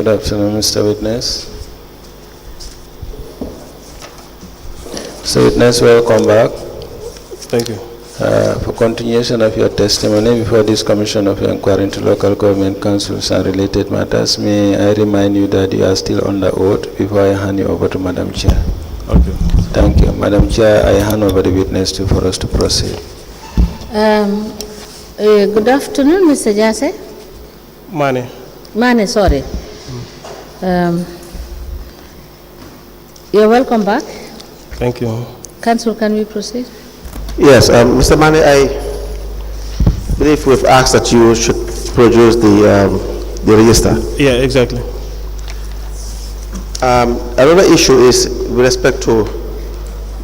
Good afternoon, Mr. Witness. Mr. Witness, welcome back. Thank you. For continuation of your testimony before this Commission of Inquiry into Local Government Councils and related matters, may I remind you that you are still under oath before I hand you over to Madam Chair. Okay. Thank you. Madam Chair, I hand over the witness for us to proceed. Good afternoon, Mr. Jase. Manneh. Manneh, sorry. You're welcome back. Thank you. Council, can we proceed? Yes, Mr. Manneh, I believe we've asked that you should produce the register. Yeah, exactly. Another issue is with respect to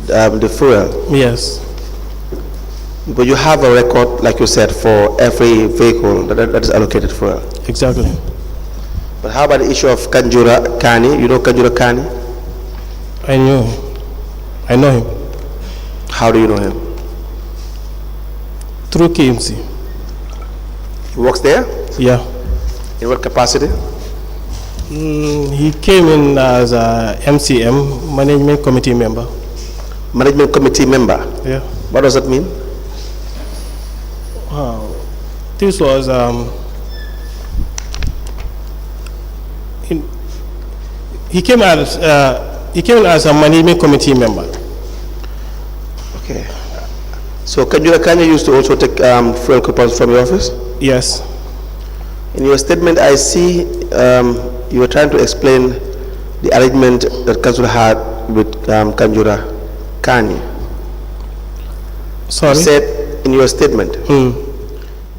the fuel. Yes. But you have a record, like you said, for every vehicle that is allocated fuel. Exactly. But how about the issue of Kanjura Kani? You know Kanjura Kani? I know him. How do you know him? Through K.M.C. He works there? Yeah. In what capacity? He came in as a MCM, Management Committee member. Management Committee member? Yeah. What does that mean? Wow. This was he came as a Management Committee member. Okay. So Kanjura Kani used to also take fuel coupons from your office? Yes. In your statement, I see you were trying to explain the arrangement that Council had with Kanjura Kani. Sorry? You said in your statement,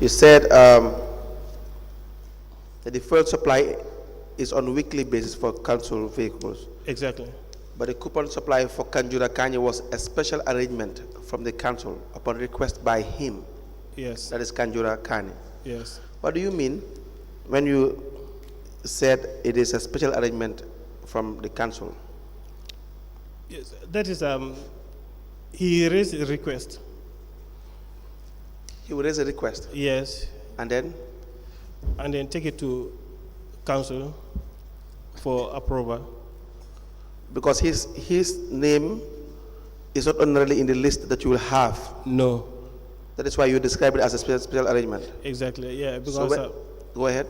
you said that the fuel supply is on weekly basis for council vehicles. Exactly. But the coupon supply for Kanjura Kani was a special arrangement from the council upon request by him. Yes. That is Kanjura Kani. Yes. What do you mean when you said it is a special arrangement from the council? Yes. That is he raised a request. He will raise a request. Yes. And then? And then take it to council for approval. Because his name is not ordinarily in the list that you will have. No. That is why you describe it as a special arrangement. Exactly. Yeah. Because So go ahead.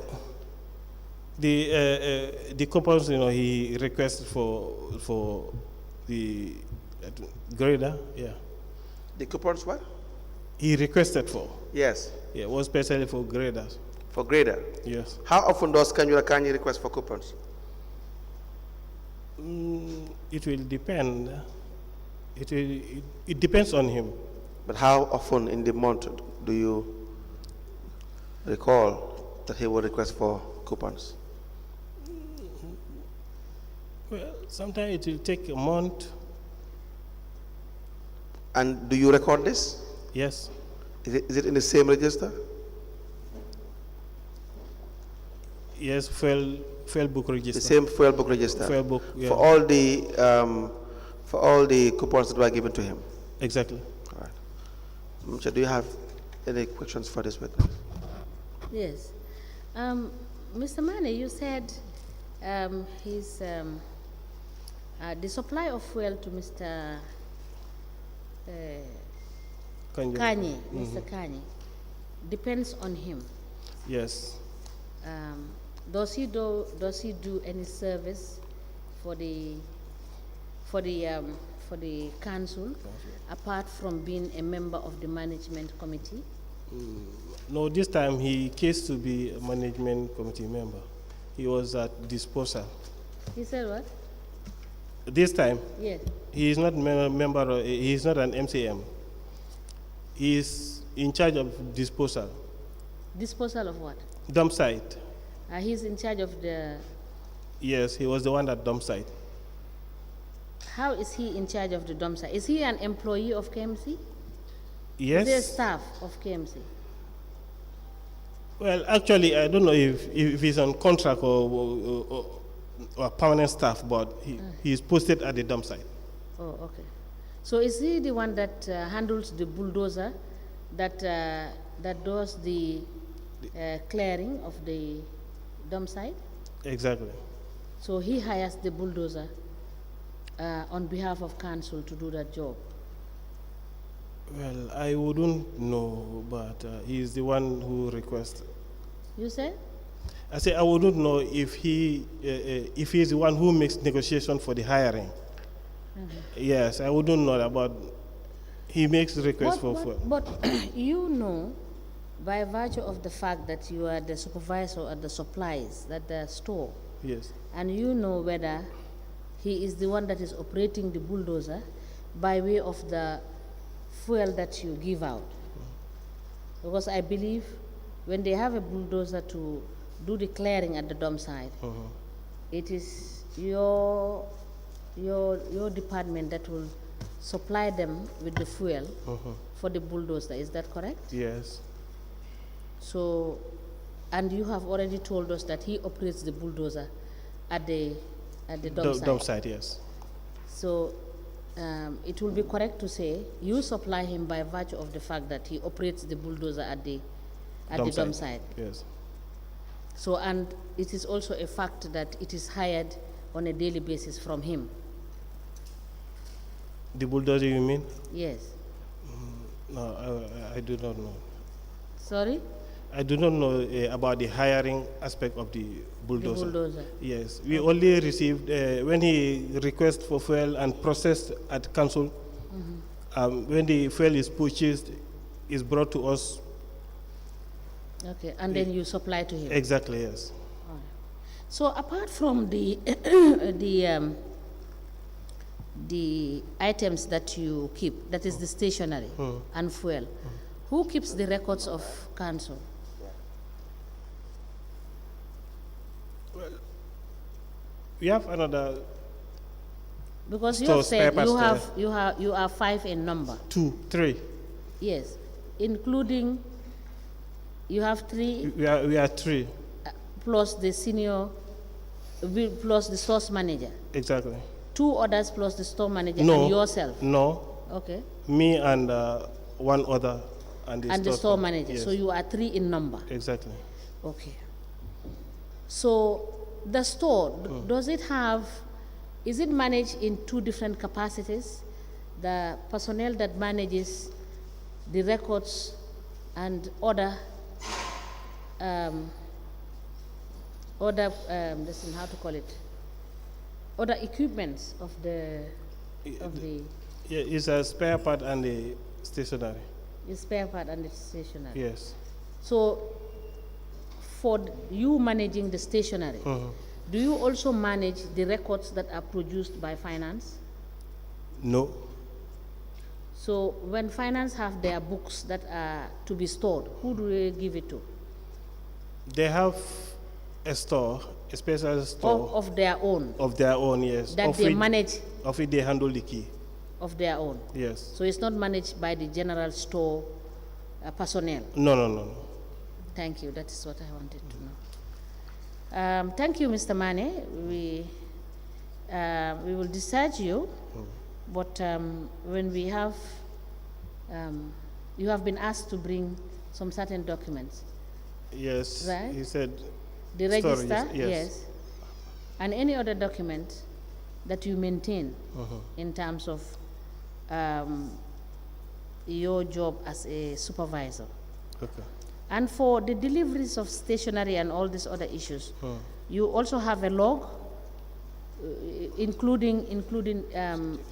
The coupons, he requested for the grader. Yeah. The coupons what? He requested for. Yes. Yeah. It was specially for graders. For grader. Yes. How often does Kanjura Kani request for coupons? It will depend. It depends on him. But how often in the month do you recall that he will request for coupons? Well, sometimes it will take a month. And do you record this? Yes. Is it in the same register? Yes, fuel book register. The same fuel book register. Fuel book, yeah. For all the coupons that were given to him. Exactly. All right. Mr. Do you have any questions for this witness? Yes. Mr. Manneh, you said the supply of fuel to Mr. Kanye, Mr. Kanye, depends on him. Yes. Does he do any service for the council apart from being a member of the management committee? No, this time he came to be a management committee member. He was at disposal. He said what? This time? Yes. He is not a member. He is not an MCM. He is in charge of disposal. Disposal of what? Dump site. He's in charge of the... Yes, he was the one at dump site. How is he in charge of the dump site? Is he an employee of K.M.C? Yes. Is he a staff of K.M.C? Well, actually, I don't know if he's on contract or permanent staff, but he is posted at the dump site. Oh, okay. So is he the one that handles the bulldozer that does the clearing of the dump site? Exactly. So he hires the bulldozer on behalf of council to do that job. Well, I wouldn't know, but he's the one who requests. You say? I say I wouldn't know if he's the one who makes negotiation for the hiring. Yes, I wouldn't know that, but he makes requests for. But you know, by virtue of the fact that you are the supervisor at the supplies, at the store, Yes. and you know whether he is the one that is operating the bulldozer by way of the fuel that you give out. Because I believe when they have a bulldozer to do the clearing at the dump site, it is your department that will supply them with the fuel for the bulldozer. Is that correct? Yes. So, and you have already told us that he operates the bulldozer at the dump site. Dump site, yes. So, it will be correct to say you supply him by virtue of the fact that he operates the bulldozer at the dump site. Yes. So, and it is also a fact that it is hired on a daily basis from him. The bulldozer, you mean? Yes. No, I do not know. Sorry? I do not know about the hiring aspect of the bulldozer. The bulldozer. Yes, we only received when he requests for fuel and processed at council. When the fuel is purchased, is brought to us. Okay, and then you supply to him. Exactly, yes. All right. So apart from the the items that you keep, that is the stationery and fuel, who keeps the records of council? We have another Because you Store, have said spare parts you are 5 in number. 2, 3. Yes, including you have 3 We are 3. plus the senior plus the stores manager. Exactly. 2 others plus the store manager No. and yourself. No. Okay. Me and one other and the store manager. Yes. So you are 3 in number. Exactly. Okay. So the store, does it have, is it managed in 2 different capacities? The personnel that manages the records and other, listen, how to call it, other equipments of the Yeah, it's a spare part and the stationery. the spare part and the stationery. Yes. So, for you managing the stationery, do you also manage the records that are produced by finance? No. So, when finance have their books that are to be stored, who do they give it to? They have a store, a special store Of their own, of their own, yes. that Of they it- manage Of it, they handle the key. of their own. Yes. So, it's not managed by the general store personnel. No, no, no, no. Thank you. That is what I wanted to know. Thank you, Mr. Manneh. We will discharge you, but when we have, you have been asked to bring some certain documents. Yes. Right. He said. The Storage, register, yes. and any other document that you maintain in terms of your job as a supervisor. Okay. And for the deliveries of stationery and all these other issues, you also have a log, including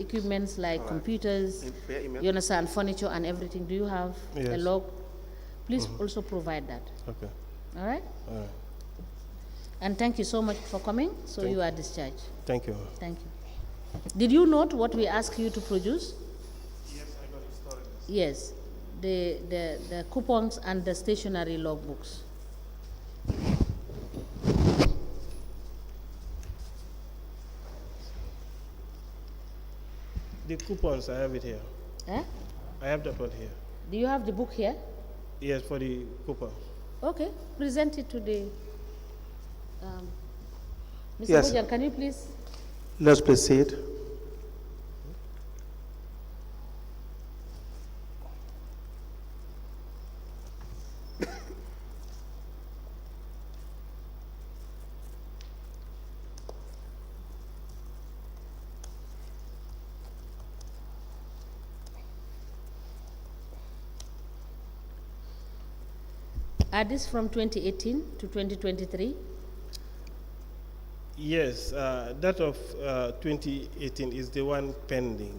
equipments like computers, you understand, furniture and everything. Do you have a Yes. log? Please also provide that. Okay. All right? All right. And thank you so much for coming. So you are discharged. Thank you. Thank you. Did you note what we asked you to produce? Yes, I got it stored. Yes, the coupons and the stationery logbooks. The coupons, I have it here. Eh? I have that one here. Do you have the book here? Yes, for the coupon. Okay, present it to the. Mr. Yes. Bojan, can you please? Let's proceed. Are these from 2018 to 2023? Yes, that of 2018 is the one pending.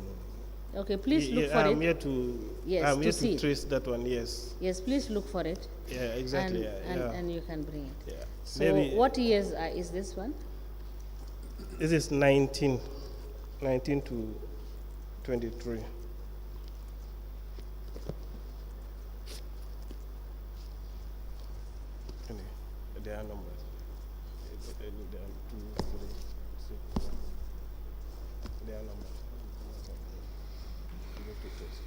Okay, please look for I'm it. here to, Yes, I'm to here see to it. trace that one, yes. Yes, please look for it. Yeah, exactly, yeah. And you can bring it. Yeah. So Maybe what years is this one? this is 19 to 23. Anyway, there are numbers. There are 2, 3, 6. There are numbers. You have to trace.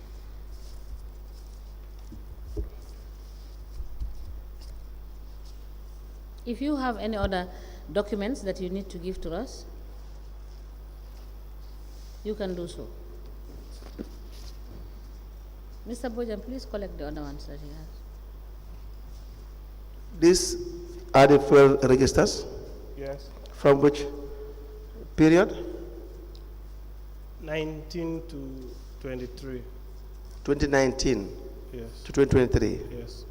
If you have any other documents that you need to give to us, you can do so. Mr. Bojan, please collect the other ones that he has. These are the fuel registers. Yes. From which period? 19 to 23. 2019 Yes. to 2023. Yes.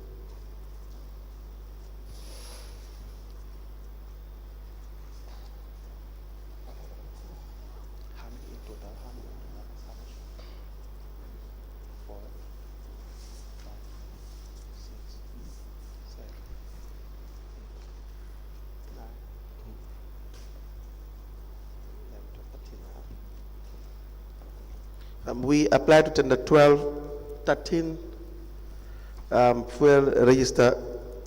We applied to tender 13 fuel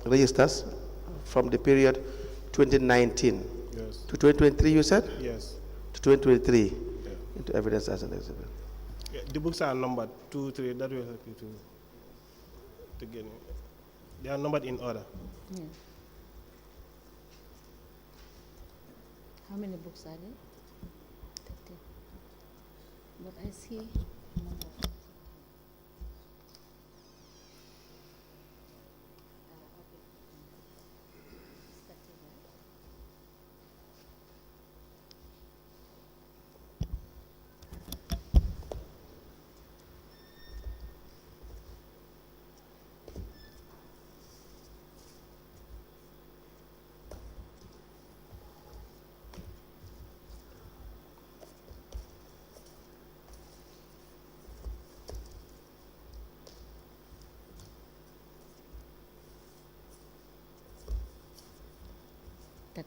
registers from the period 2019 Yes. to 2023, you said? Yes. To 2023 Yeah. into evidence as an exhibit. Yeah, the books are numbered 2, 3. That will help you to get it. They are numbered in order. Yeah. How many books are there? 13. But I see number.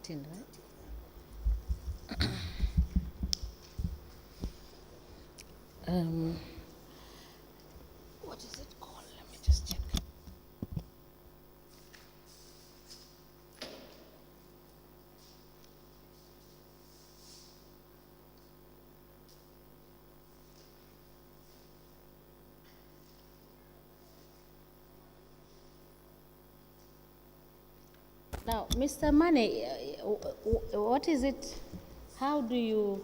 Right? What is it called? Let me just check. Now, Mr. Manneh, what is it? How do you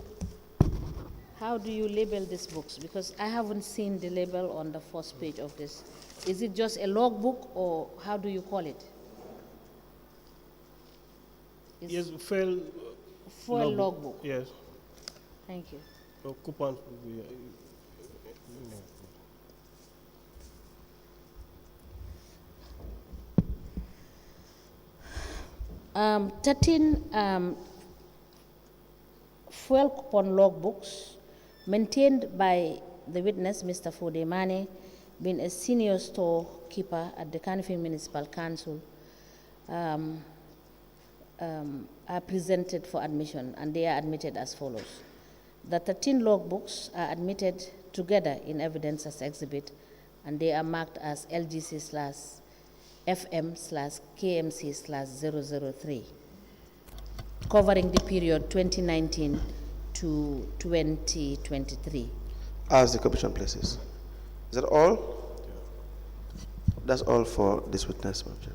label these books? Because I haven't seen the label on the first page of this. Is it just a logbook, or how do you call it? Yes, fuel Fuel logbook. Yes. Thank you. So coupons. 13 fuel coupon logbooks maintained by the witness, Mr. Foday Manneh, being a senior storekeeper at the Kanifing Municipal Council, are presented for admission, and they are admitted as follows. The 13 logbooks are admitted together in evidence as exhibit, and they are marked as LGC/FM/KMC/003, covering the period 2019 to 2023. As the commission places. Is that all? That's all for this witness, Madam Chair.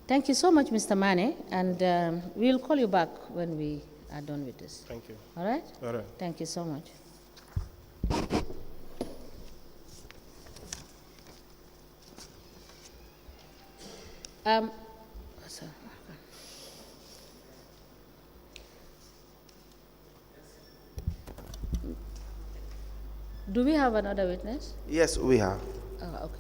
Thank you so much, Mr. Manneh, and we'll call you back when we are done with this. Thank you. All right? All right. Thank you so much. Sorry. Do we have another witness? Yes, we have. Oh, okay.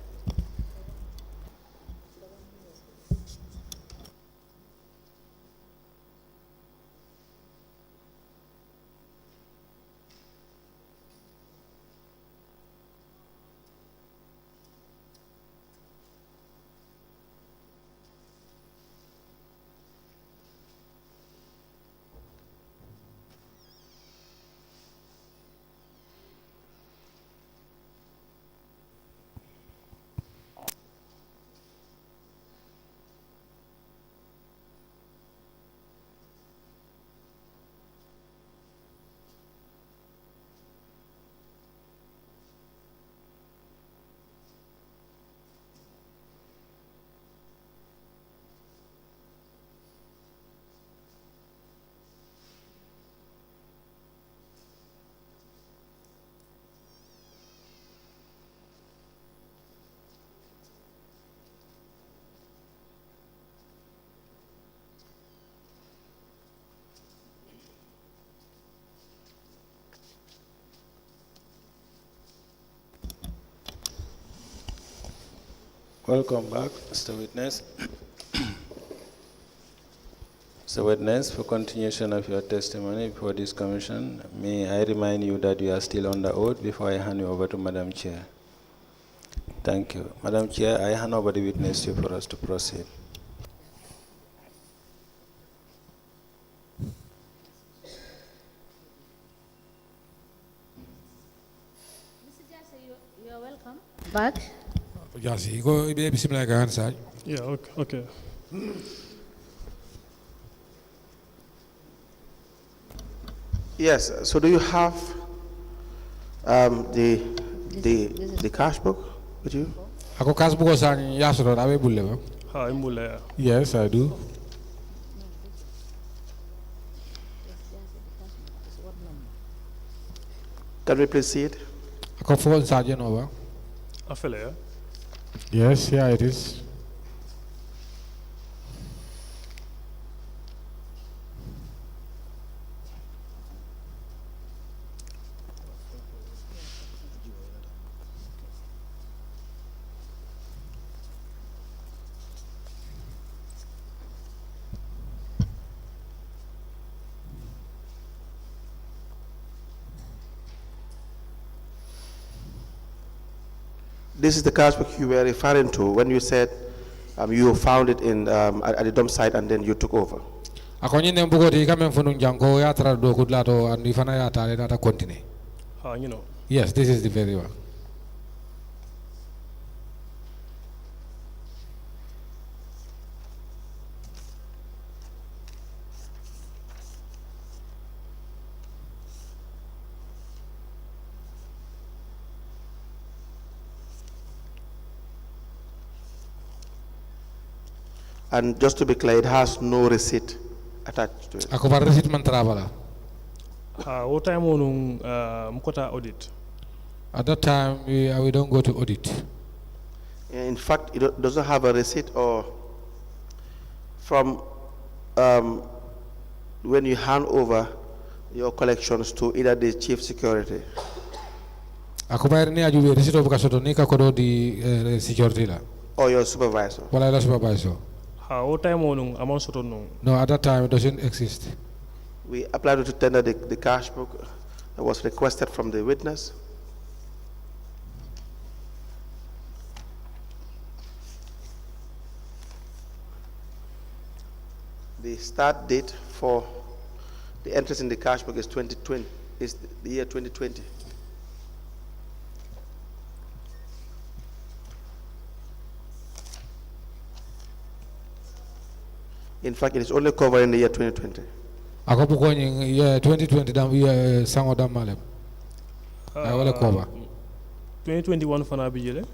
Welcome back, Mr. Witness. Mr. Witness, for continuation of your testimony before this commission, may I remind you that you are still on the oath before I hand you over to Madam Chair. Thank you. Madam Chair, I hand over the witness to you for us to proceed. You are welcome back. Jasi, go bismillah ka Hansaj. Yeah, okay. Yes, so do you have the cash book with you? Ako kas bugo sang yasoro abe bulle ba? Ha, imule. Yes, I do. Can we please see it? Ako phone sergeant over. Afele, yeah? Yes, here it is. This is the cash book you were referring to when you said you found it in at the dump site and then you took over. Ako nyine mbugo di kamen funung jango ya tra do kudlato and ifana ya tare data continue. Ha, you know. Yes, this is the very one. And just to be clear, it has no receipt attached to it. Ako bar receipt man travala. Ha, what time on mkota audit? At that time we don't go to audit. In fact, it doesn't have a receipt or from when you hand over your collections to either the chief security. Ako bayar ni aju receipt obuka soto ni ka kodo di security la. Or your supervisor. Wala la supervisor. Ha, what time on amount soto no? No, at that time it doesn't exist. We applied to tender the cash book that was requested from the witness. The start date for the entries in the cash book is 2020, is the year 2020. In fact, it is only covering the year 2020. Ako bugo nyi 2020 dam sango dam malem. I will cover. 2021 fana bijele.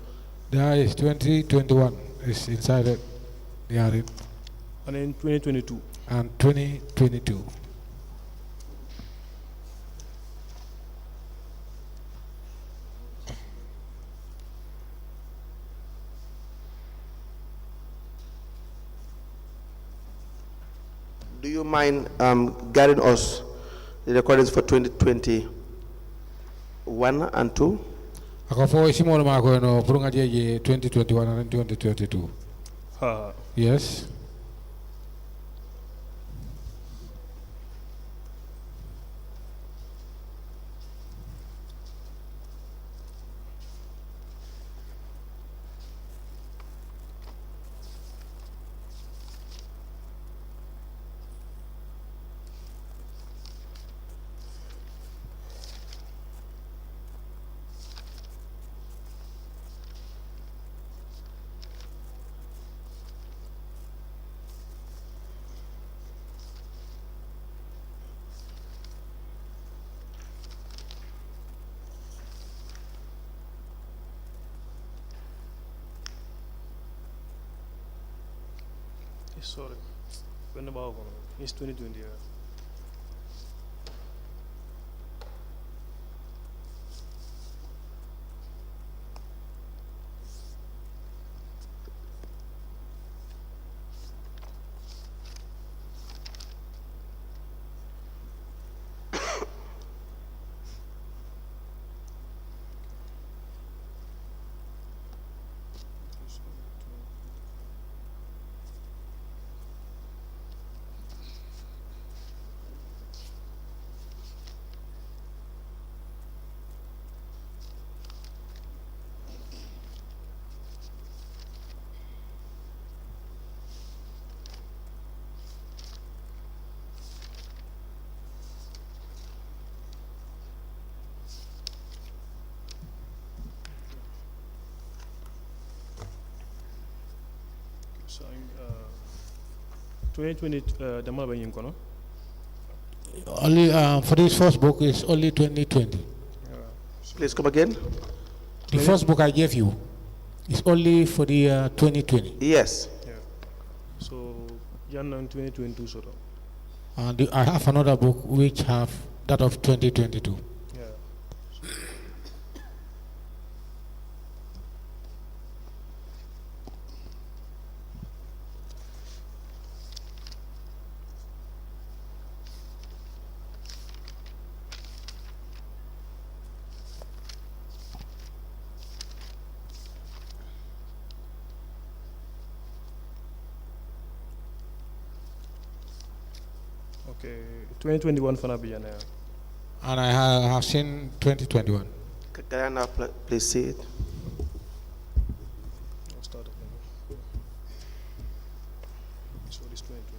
There is 2021 is inside it. Yeah, And then 2022. and 2022. Do you mind guiding us the recordings for 2021 and 2? Ako fo simol ma ko no purunga jeje 2021 and 2022. Ha. Yes. Sorry. When about it's 2020. Yeah. So, 2020, the Malaba Yinkono. Only for this first book is only 2020. Please come again. The first book I gave you is only for the 2020. Yes. Yeah. So, January 2022, sort of. And I have another book which have that of 2022. Yeah. Okay, 2021 for Nabiyana. And I have seen 2021. Can I now please see it? I'll start again. So this 2022.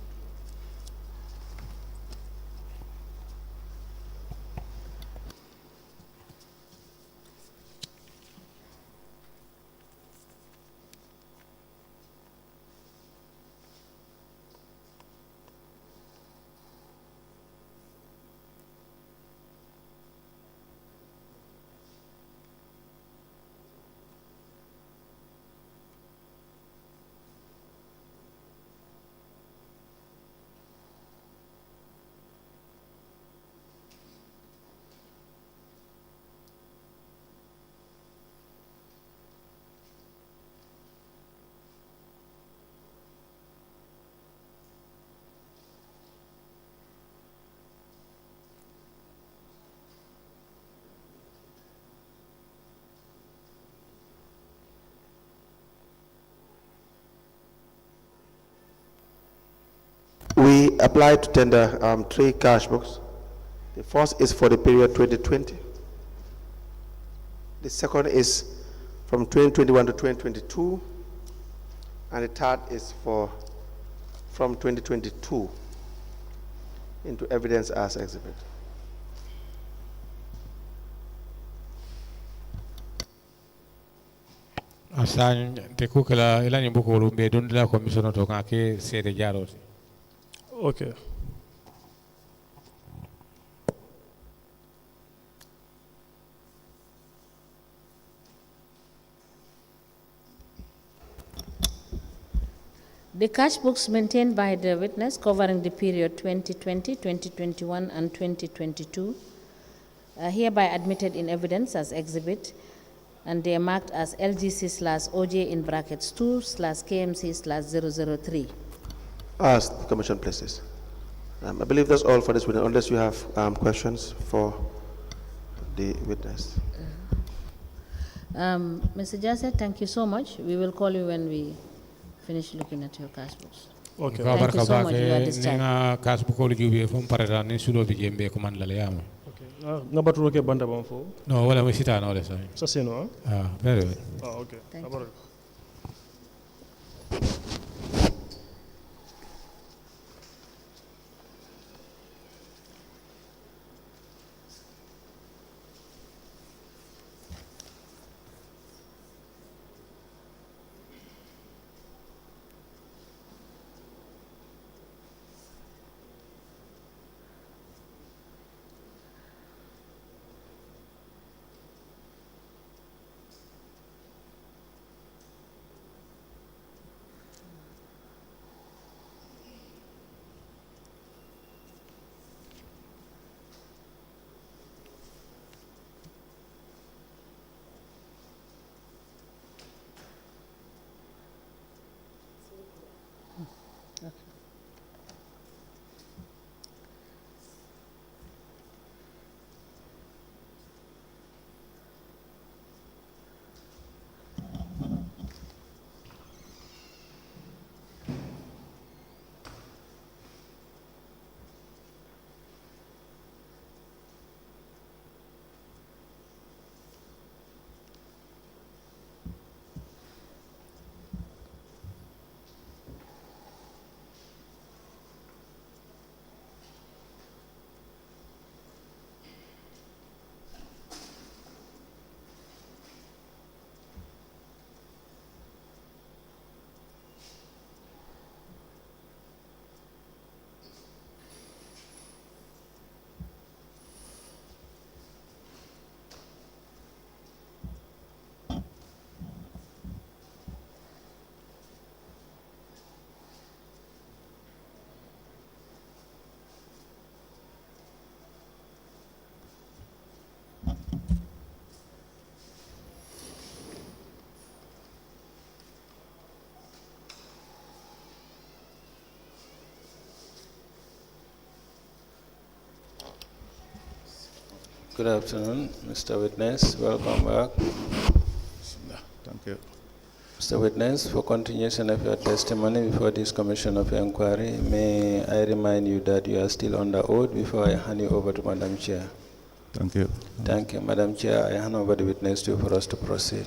We applied to tender 3 cash books. The first is for the period 2020. The second is from 2021 to 2022. And the third is from 2022 into evidence as exhibit. Asan te kukela ila nyimbo ko lumbe don la commission to ka ke sede jaro. Okay. The cash books maintained by the witness covering the period 2020, 2021, and 2022 are hereby admitted in evidence as exhibit, and they are marked as LGC/OJ in brackets 2/KMC/003. Ask the commission places. I believe that's all for this witness, unless you have questions for the witness. Mr. Jase, thank you so much. We will call you when we finish looking at your cash books. Okay. Thank you so much. You are discharged. Ninga cash book ko jube fom parada ni sulo bi jembe ko man la yama. Okay. Ngabatu roke banda bamfo. No, wala mo sita no le sai. Ça c'est non. Ah, very well. Ah, okay. Thank About you. Good afternoon, Mr. Witness. Welcome back. Thank you. Mr. Witness, for continuation of your testimony before this commission of inquiry, may I remind you that you are still under oath before I hand you over to Madam Chair. Thank you. Thank you, Madam Chair. I hand over the witness to you for us to proceed.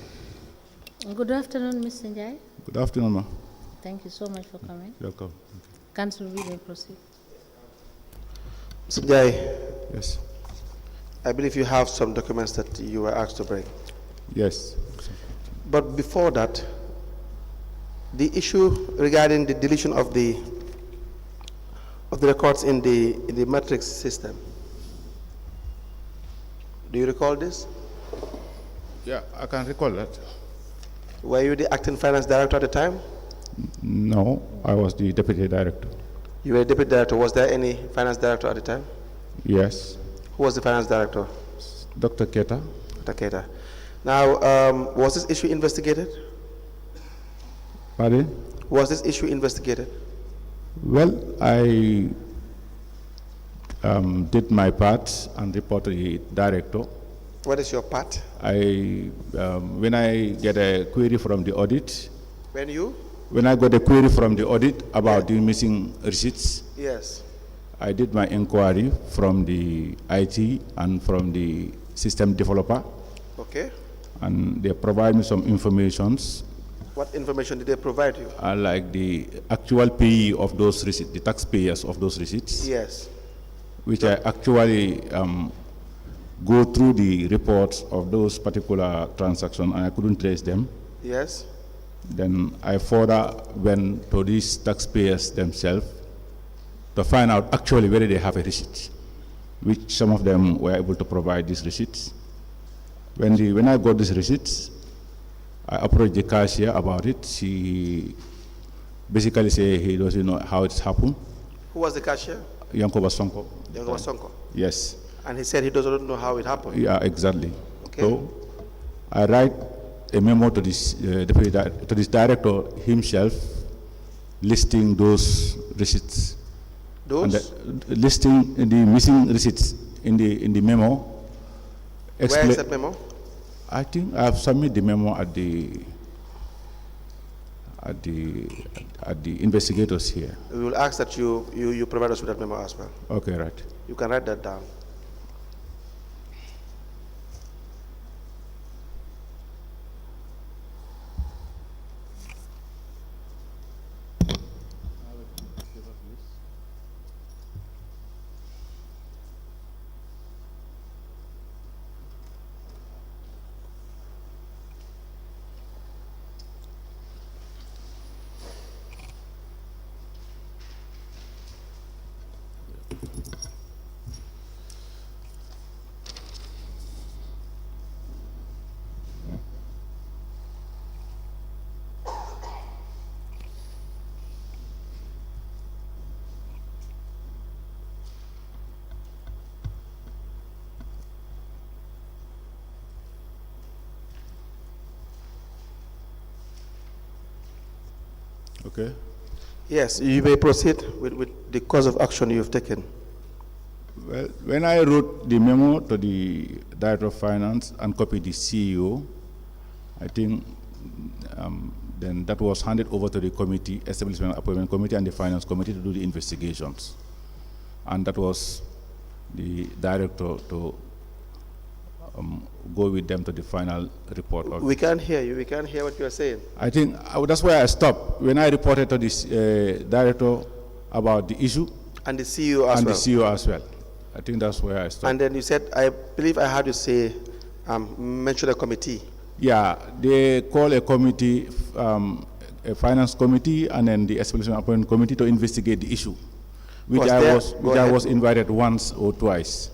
Good afternoon, Mr. Njai. Good afternoon, ma. Thank you so much for coming. Welcome. Council, we may proceed. Mr. Jai, Yes. I believe you have some documents that you were asked to bring. Yes. But before that, the issue regarding the deletion of the records in the matrix system. Do you recall this? Yeah, I can recall that. Were you the acting finance director at the time? No, I was the deputy director. You were deputy director. Was there any finance director at the time? Yes. Who was the finance director? Dr. Keta. Dr. Keita. Now, was this issue investigated? Pardon? Was this issue investigated? Well, I did my part and reported the director. What is your part? When I get a query from the audit, When I got a query from the audit about the missing receipts, Yes. I did my inquiry from the IT and from the system developer, Okay. and they provide me some informations, What information did they provide you? like the actual payee of those receipts, the taxpayers of those receipts, Yes. which I actually go through the reports of those particular transactions, and I couldn't trace them. Yes. Then I further went to these taxpayers themselves to find out actually whether they have a receipt, which some of them were able to provide these receipts. When I got these receipts, I approached the cashier about it. She basically said he doesn't know how it's happened. Who was the cashier? Yankoba Sonko. Yangoba Sonko. Yes. And he said he doesn't know how it happened. Yeah, exactly. Okay. So I write a memo to this to this director himself, listing those receipts. Those? And listing the missing receipts in the memo. Where is that memo? I think I have submitted the memo at the investigators here. We will ask that you provide us with that memo as well. Okay, right. You can write that down. Okay. Yes, you may proceed with the course of action you've taken. Well, when I wrote the memo to the Director of Finance and copied the CEO, I think then that was handed over to the committee, Establishment Appointment Committee and the Finance Committee to do the investigations. And that was the director to go with them to the final report. We can't hear you. We can't hear what you are saying. I think that's why I stopped. When I reported to this director about the issue. And the CEO as and well. And the CEO as well. I think that's where I stopped. And then you said, I believe I heard you say, mention a committee. Yeah, they call a committee, a finance committee, and then the Establishment Appointment Committee to investigate the issue, which I was invited once or twice.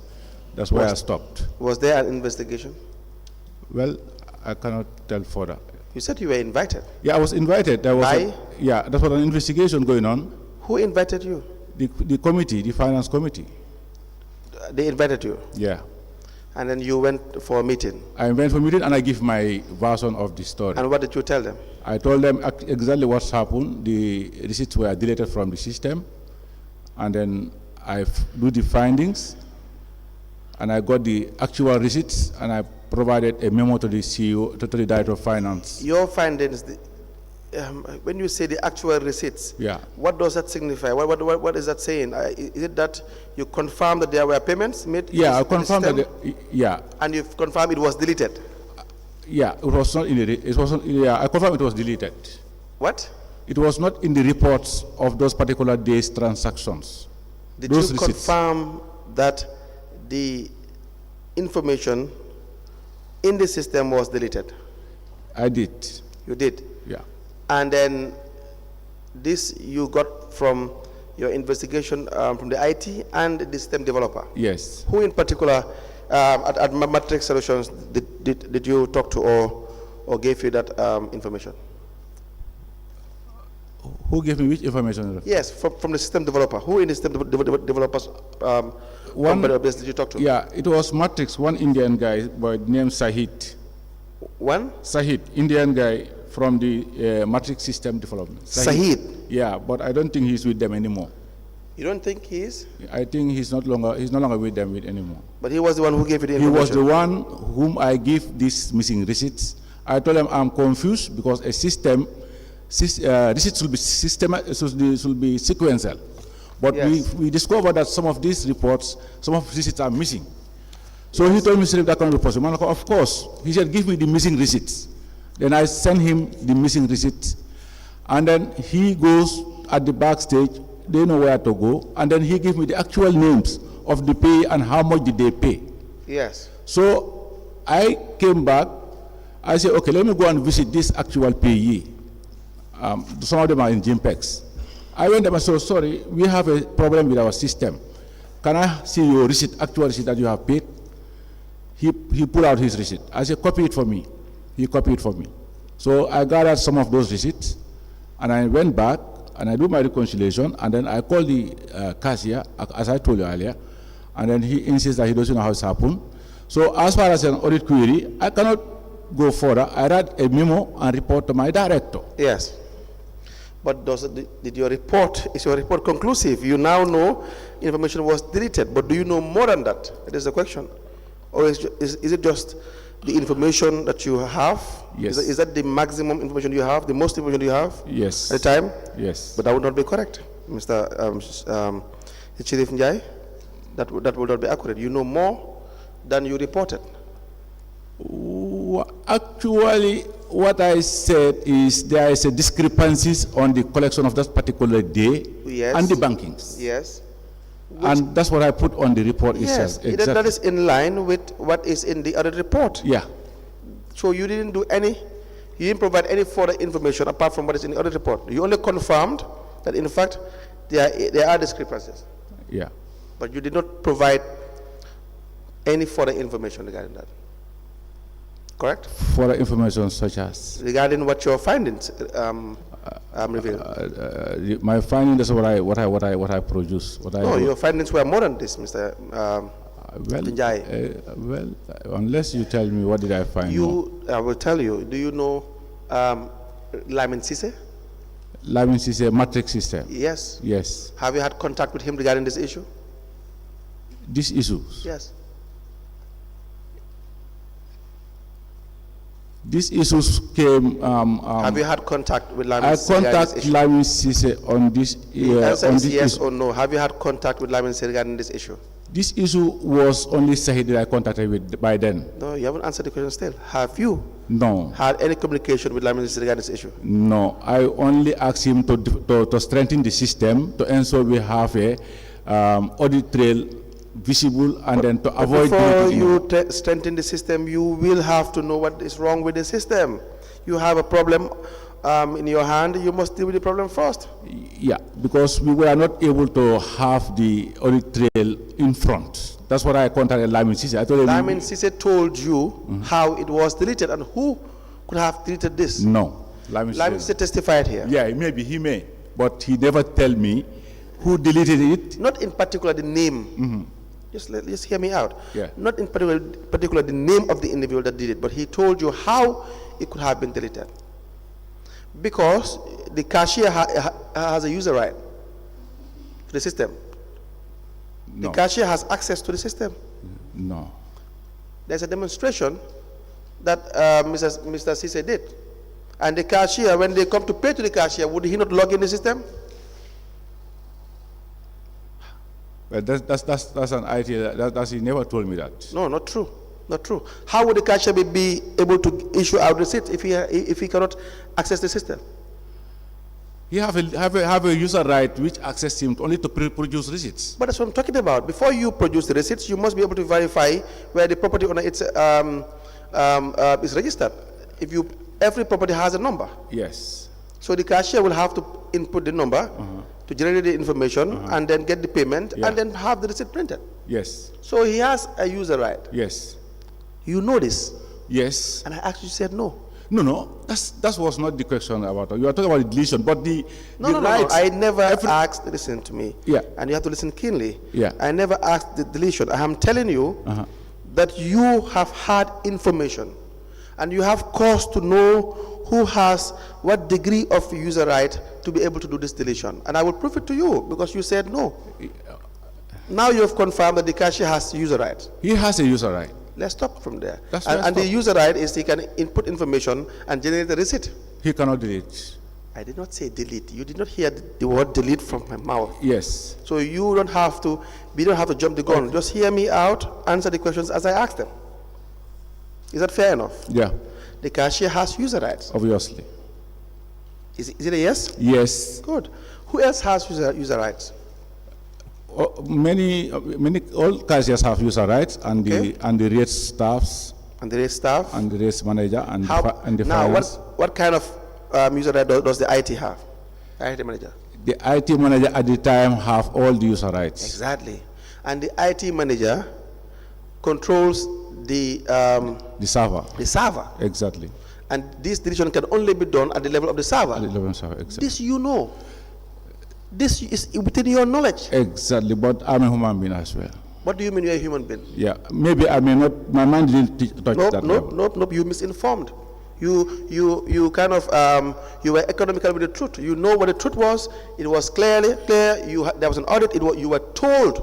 That's why I stopped. Was there an investigation? Well, I cannot tell further. You said you were invited. Yeah, I was invited. There was By? Yeah, that's what an investigation going on. Who invited you? The committee, the finance committee. They invited you? Yeah. And then you went for a meeting? I went for a meeting and I give my version of the story. And what did you tell them? I told them exactly what's happened. The receipts were deleted from the system. And then I do the findings. and I got the actual receipts, and I provided a memo to the CEO, to the Director of Finance. Your findings, when you say the actual receipts, Yeah. what does that signify? What is that saying? Is it that you confirm that there were payments made? Yeah, I in the confirmed that. system? Yeah, And you've confirmed it was deleted? yeah, it was not in the. It wasn't. Yeah, I confirmed it was deleted. What? It was not in the reports of those particular days' transactions. Did Those you receipts. confirm that the information in the system was deleted? I did. You did. Yeah. And then this you got from your investigation from the IT and the system developer. Yes. Who in particular at Matrix Solutions did you talk to or gave you that information? Who gave me which information? Yes, from the system developer. Who in the system developers One- company or business did you talk to? Yeah, it was Matrix, one Indian guy by the name Sahid. One? Sahid, Indian guy from the Matrix System Development. Sahid. Yeah, but I don't think he's with them anymore. You don't think he is? I think he's no longer with them anymore. But he was the one who gave you the He information. was the one whom I give these missing receipts. I told him I'm confused because a system, receipts should be sequential. But Yes. we discovered that some of these reports, some of the receipts are missing. So he told me, "Sir, that cannot be possible." I'm like, "Of course." He said, "Give me the missing receipts." Then I sent him the missing receipts. And then he goes at the backstage, they know where to go, and then he gave me the actual names of the pay and how much did they pay. Yes. So I came back, I said, okay, let me go and visit this actual payee. Some of them are in Gimpex. I went there and said, sorry, we have a problem with our system. Can I see your receipt, actual receipt that you have paid? He pulled out his receipt. I said, copy it for me. He copied it for me. So I gathered some of those receipts, and I went back, and I do my reconciliation, and then I called the cashier, as I told you earlier, and then he insists that he doesn't know how it's happened. So as far as an audit query, I cannot go further. I write a memo and report to my director. Yes. But is your report conclusive? You now know information was deleted, but do you know more than that? That is the question. Or is it just the information that you have? Yes. Is that the maximum information you have, the most information you have? Yes. At the time? Yes. But that would not be correct, Mr. Chief Njai. That would not be accurate. You know more than you reported. Actually, what I said is there is a discrepancies on the collection of that particular day Yes. and the bankings. Yes. And that's what I put on the report Yes, itself. that is in line with what is in the audit report. Yeah. So you didn't provide any further information apart from what is in the audit report. You only confirmed that in fact there are discrepancies. Yeah. But you did not provide any further information regarding that. Correct? Further information such as Regarding what your findings revealed. my finding is what I produce. No, your findings were more than this, Mr. Njai. Well, unless you tell me what did I find. I will tell you. Do you know Lyman Sise? Lyman is a matrix system. Yes. Yes. Have you had contact with him regarding this issue? These issues. Yes. These issues came. Have you had contact with Lyman I Sise regarding this contact issue? Lyman Sise on this. The answer on is this yes issue. or no. Have you had contact with Lyman Sise regarding this issue? This issue was only Sahid that I contacted with by then. No, you haven't answered the question still. Have you No. had any communication with Lyman Sise regarding this issue? No. I only asked him to strengthen the system to ensure we have a audit trail visible and then to avoid. Before you strengthen the system, you will have to know what is wrong with the system. You have a problem in your hand, you must deal with the problem first. Yeah, because we were not able to have the audit trail in front. That's what I contacted Lyman Sise. I told him. Lyman Sise told you how it was deleted and who could have deleted this. No. Lyman Sise testified here. Yeah, maybe he may, but he never tell me who deleted it. Not in particular the name. Just hear me out. Yeah. Not in particular the name of the individual that did it, but he told you how it could have been deleted. Because the cashier has a user right to the system. No. The cashier has access to the system. No. There's a demonstration that Mr. Cisse did. And the cashier, when they come to pay to the cashier, would he not log in the system? Well, that's an idea. He never told me that. No, not true. Not true. How would the cashier be able to issue out receipts if he cannot access the system? He have a user right which access him only to produce receipts. But that's what I'm talking about. Before you produce the receipts, you must be able to verify where the property owner is registered. Every property has a number. Yes. So the cashier will have to input the number to generate the information and then get the payment and then have the receipt printed. Yes. So he has a user right. Yes. You know this. Yes. And I actually said no. No. That was not the question about. You are talking about deletion, but No. I never asked. Listen to me. Yeah. And you have to listen keenly. Yeah. I never asked the deletion. I am telling you that you have had information, and you have cause to know who has what degree of user right to be able to do this deletion. And I will prove it to you because you said no. Now you have confirmed that the cashier has user right. He has a user right. Let's stop from there. And the user right is he can input information and generate the receipt. He cannot delete. I did not say delete. You did not hear the word delete from my mouth. Yes. So you don't have to, we don't have to jump the gun. Okay. Just hear me out, answer the questions as I ask them. Is that fair enough? Yeah. The cashier has user rights. Obviously. Is it a yes? Yes. Good. Who else has user rights? Many all cashiers have user rights, and the rate staffs. And the rate staff. And the race manager and the now finance. what kind of user right does the IT have? The IT manager. The IT manager at the time have all the user rights. Exactly. And the IT manager controls the server. The server. Exactly. And this deletion can only be done at the level of the server. At the level of the server, exactly. This you know. This is within your knowledge. Exactly, but I'm a human being as well. What do you mean you're a human being? Yeah, maybe I may not, my mind didn't touch that level. Nope, you misinformed. You kind of, you were economical with the truth. You know what the truth was. It was clear. There was an audit. You were told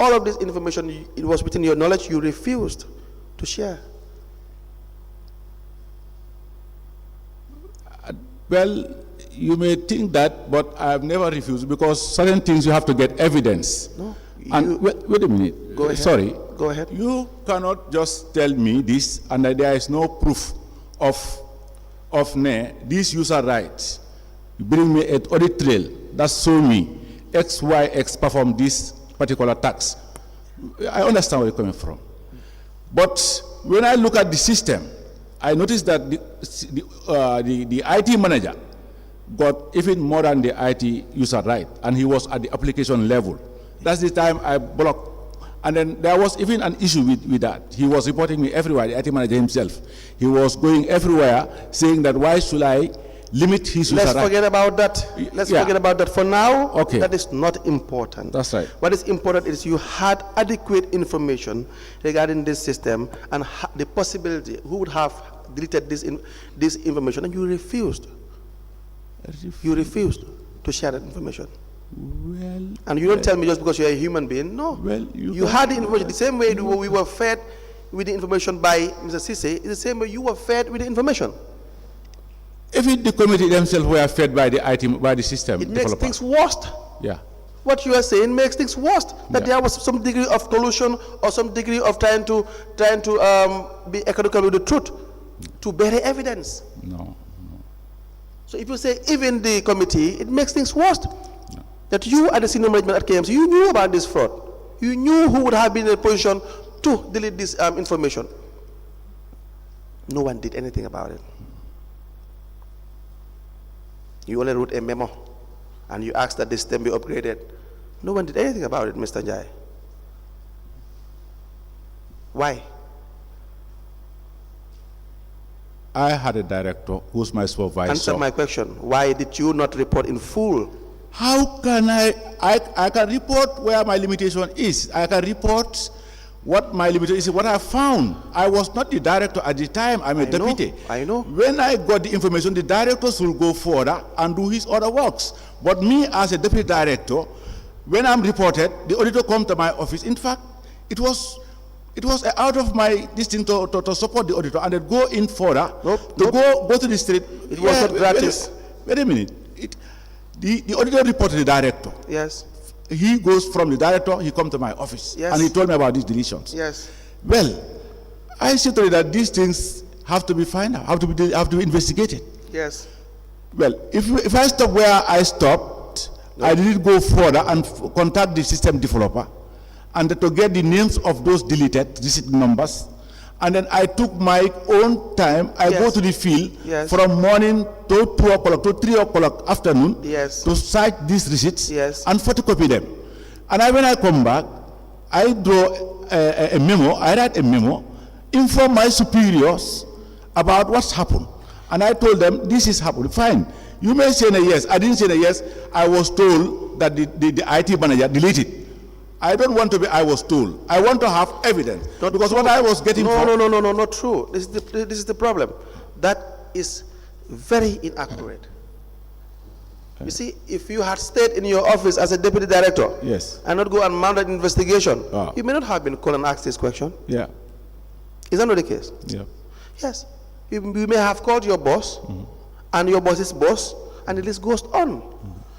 all of this information. It was within your knowledge. You refused to share. Well, you may think that, but I've never refused because certain things you have to get evidence. No. And wait a minute. Go ahead. Sorry. Go ahead. You cannot just tell me this and that there is no proof of this user rights. You bring me an audit trail that show me XYX perform this particular tax. I understand where you're coming from. But when I look at the system, I noticed that the IT manager got even more than the IT user right, and he was at the application level. That's the time I blocked. And then there was even an issue with that. He was reporting me everywhere, the IT manager himself. He was going everywhere saying that why should I limit his user right? Let's forget about that. Let's forget about that for now. Okay. That is not important. That's right. What is important is you had adequate information regarding this system and the possibility who would have deleted this information, and you refused. You refused to share that information. Well, and you don't tell me just because you're a human being. No. Well, you had the information. The same way we were fed with the information by Mr. Cisse is the same way you were fed with the information. Even the committee themselves were fed by the system. It makes things worse. Yeah. What you are saying makes things worse. That there was some degree of collusion or some degree of trying to be economical with the truth to bury evidence. No. So if you say even the committee, it makes things worse. No. That you at the senior management at K.M.C, you knew about this fraud. You knew who would have been in a position to delete this information. No one did anything about it. You only wrote a memo and you asked that this system be upgraded. No one did anything about it, Mr. Njai. Why? I had a director who's my supervisor. Answer my question. Why did you not report in full? How can I can report where my limitation is. I can report what my limitation is, what I found. I was not the director at the time. I'm a deputy. I know. When I got the information, the directors will go further and do his other works. But me as a deputy director, when I'm reported, the auditor comes to my office. In fact, it was It was out of my this thing to support the auditor and then go in further Nope, to nope. go to the street. It was not gratis. Wait a minute. The auditor reported the director. Yes. He goes from the director, he come to my office, Yes. and he told me about these deletions. Yes. Well, I said to you that these things have to be found out, have to be investigated. Yes. Well, if I stop where I stopped, I didn't go further and contact the system developer, and to get the names of those deleted receipt numbers, and then I took my own time. I go Yes. to the field Yes. from morning to 2 o'clock to 3 o'clock afternoon Yes. to cite these receipts Yes. and photocopy them. And when I come back, I draw a memo. I write a memo, inform my superiors about what's happened, and I told them this is happened. Fine, you may say a yes. I didn't say a yes. I was told that the IT manager deleted. I don't want to be I was told. I want to have evidence. Not Because true. what I was getting No, not true. This is the problem. That is very inaccurate. You see, if you had stayed in your office as a deputy director, Yes. and not go and mount an investigation, Ah. you may not have been called and asked this question. Yeah, Is that not the case? yeah. Yes. You may have called your boss, and your boss's boss, and the list goes on.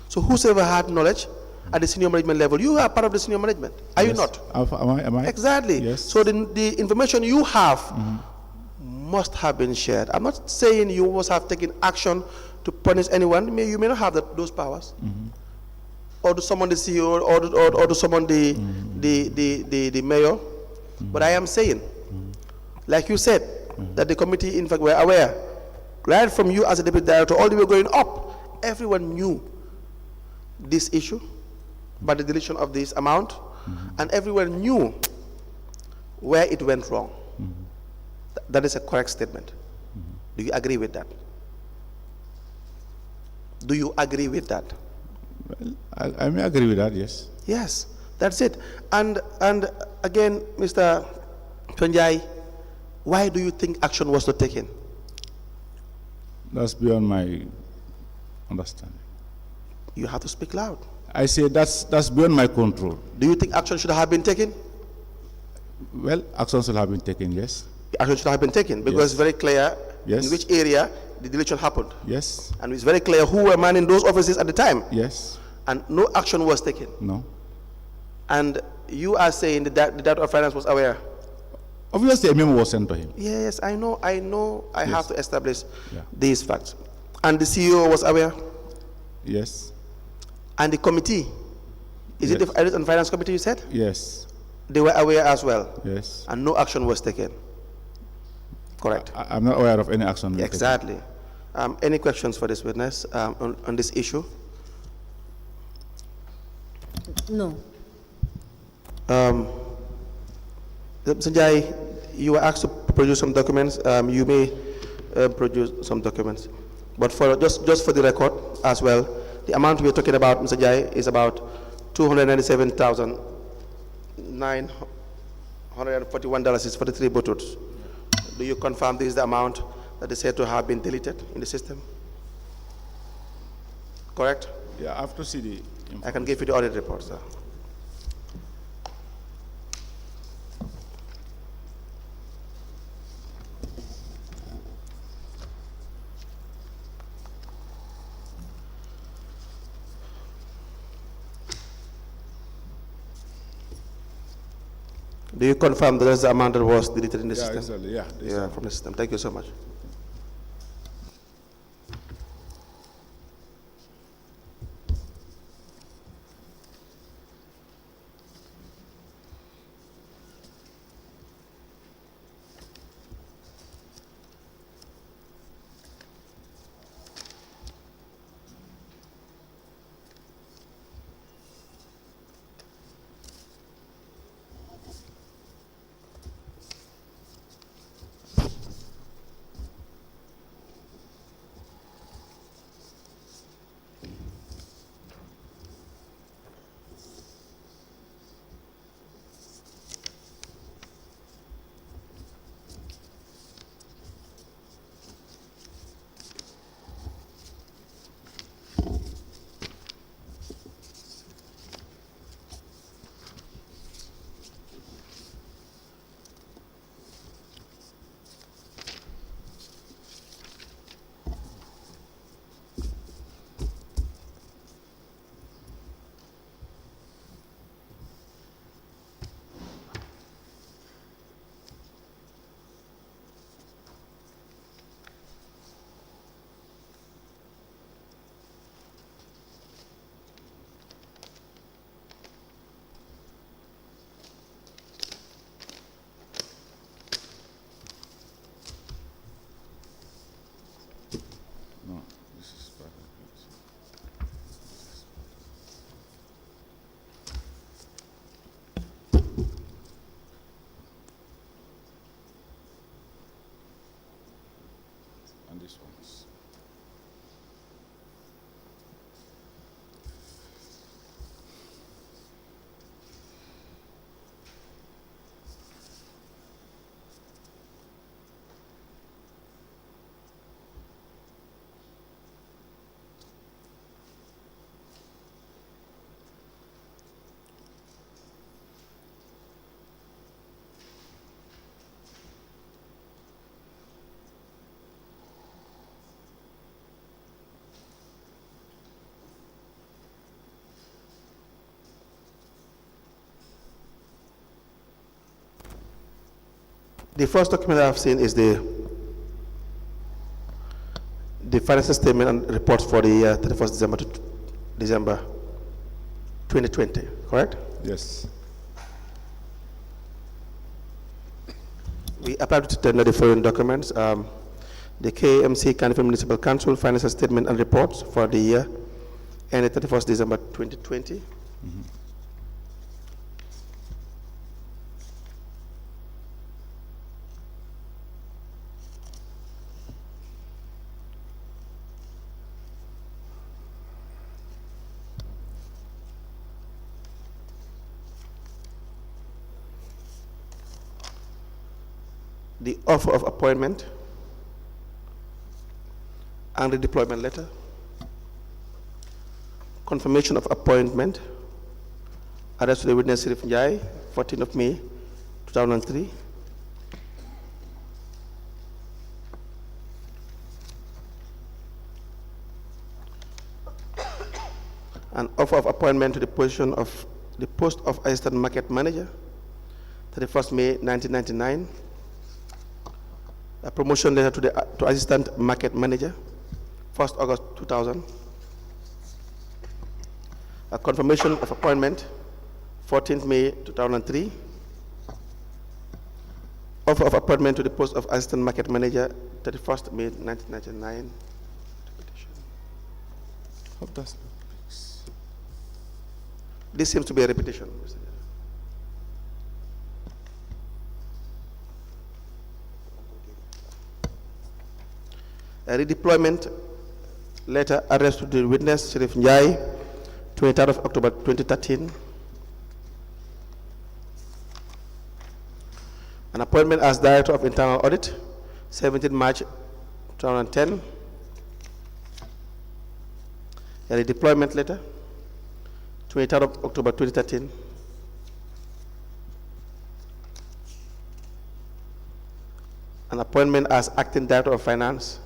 So whosoever had knowledge at the senior management level, you are part of the senior management, are you Yes. not? Am I? Exactly. Yes. So the information you have must have been shared. I'm not saying you must have taken action to punish anyone. You may not have those powers. Or to summon the CEO, or to summon the mayor. But I am saying, like you said, that the committee in fact were aware, right from you as a deputy director all the way going up, everyone knew this issue, but the deletion of this amount, and everyone knew where it went wrong. That is a correct statement. Do you agree with that? Do you agree with that? I may agree with that, yes. Yes, that's it. And again, Mr. Tonjai, why do you think action was not taken? That's beyond my understanding. You have to speak loud. I say that's beyond my control. Do you think action should have been taken? Well, actions will have been taken, yes. Action should have been taken because Yes. it's very clear Yes. in which area the deletion happened. Yes, And it's very clear who were manning those offices at the time. yes, And no action was taken. no. And you are saying that the Director of Finance was aware. Obviously, a memo was sent to him. Yes, I know. I have to establish Yeah. these facts. And the CEO was aware. Yes, And the committee, is it Yes. the Audit and Finance Committee you said? yes, They were aware as well. yes. And no action was taken. Correct. I'm not aware of any action. being taken. Exactly. Any questions for this witness on this issue? No. Sanjay, you were asked to produce some documents. You may produce some documents. But for just for the record as well, the amount we're talking about, Mr. Jai, is about $297,941 is for the 3 bottles. Do you confirm this is the amount that is said to have been deleted in the system? Correct? Yeah, I have to see the. I can give you the audit report, sir. Do you confirm that that's the amount that was deleted in the Yeah, system? exactly. Yeah, Yeah, from the system. Thank you so much. And this one's. The first document I've seen is the financial statement and reports for the year 31st December to December 2020, correct? Yes. We applied to tender the following documents. The K.M.C. Carnival Municipal Council financial statement and reports for the year ended 31st December 2020. The offer of appointment and the deployment letter, confirmation of appointment, arrest to the witness Sirif Njai, 14th of May 2003, an offer of appointment to the position of the post of assistant market manager, 31st May 1999. A promotion letter to assistant market manager, 1st August 2000. A confirmation of appointment, 14th May 2003. Offer of appointment to the post of assistant market manager, 31st May 1999. Hope that's. This seems to be a repetition, Mr. Chair. A redeployment letter addressed to the witness, Sirif Njai, 23rd of October 2013. An appointment as Director of Internal Audit, 17 March 2010. A redeployment letter, 23rd of October 2013. An appointment as Acting Director of Finance,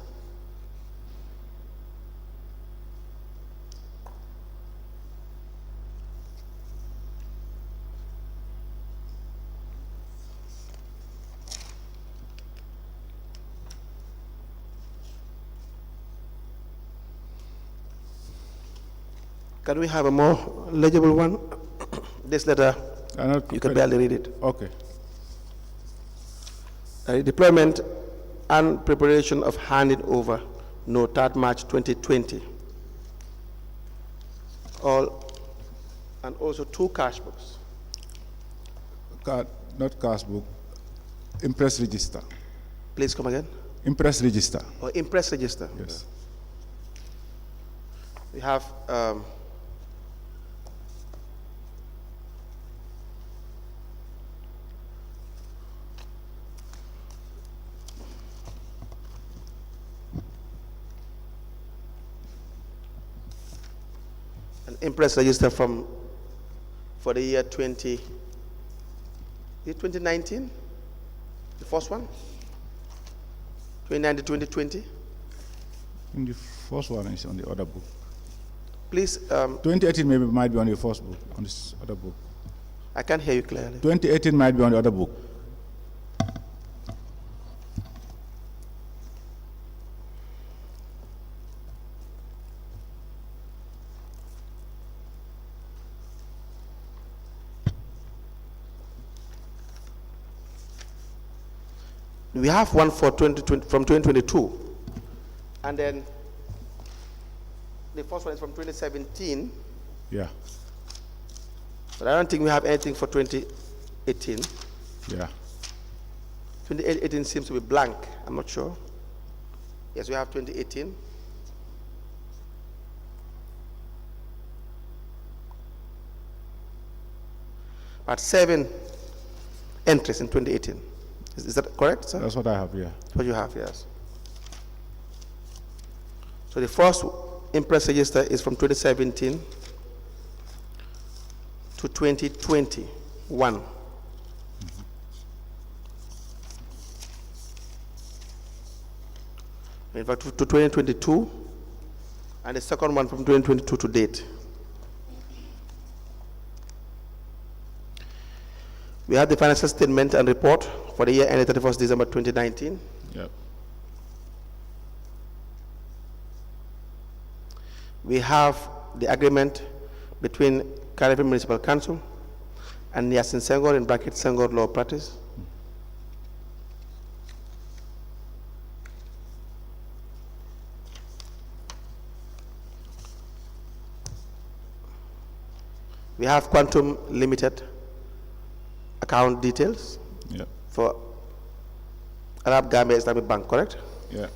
Can we have a more legible one? This letter, you can barely read it. Okay. Deployment and preparation of handing over, no, 3rd March 2020. And also 2 cash books. Not cash book. Impress register. Please come again. Impress register. Or impress register. Yes. We have an impress register for the year 2019, the first one, 2019 2020. And the first one is on the other book. Please, 2018 maybe might be on the first book, on this other book. I can't hear you clearly. 2018 might be on the other book. We have one for 2020, from 2022, and then the first one is from 2017, Yeah. but I don't think we have anything for 2018. Yeah. 2018 seems to be blank, I'm not sure. Yes, we have 2018. But 7 entries in 2018. Is that correct, sir? That's what I have here. What you have, yes. So the first impress register is from 2017 to 2021. In fact, to 2022, and the second one from 2022 to date. We have the financial statement and report for the year ended 31st December 2019. Yep. We have the agreement between Caribbean Municipal Council and Yasin Senghor, in bracket Senghor Law Practice. We have Quantum Limited account details Yep. for Arab Gambia Islamic Bank, correct? Yeah.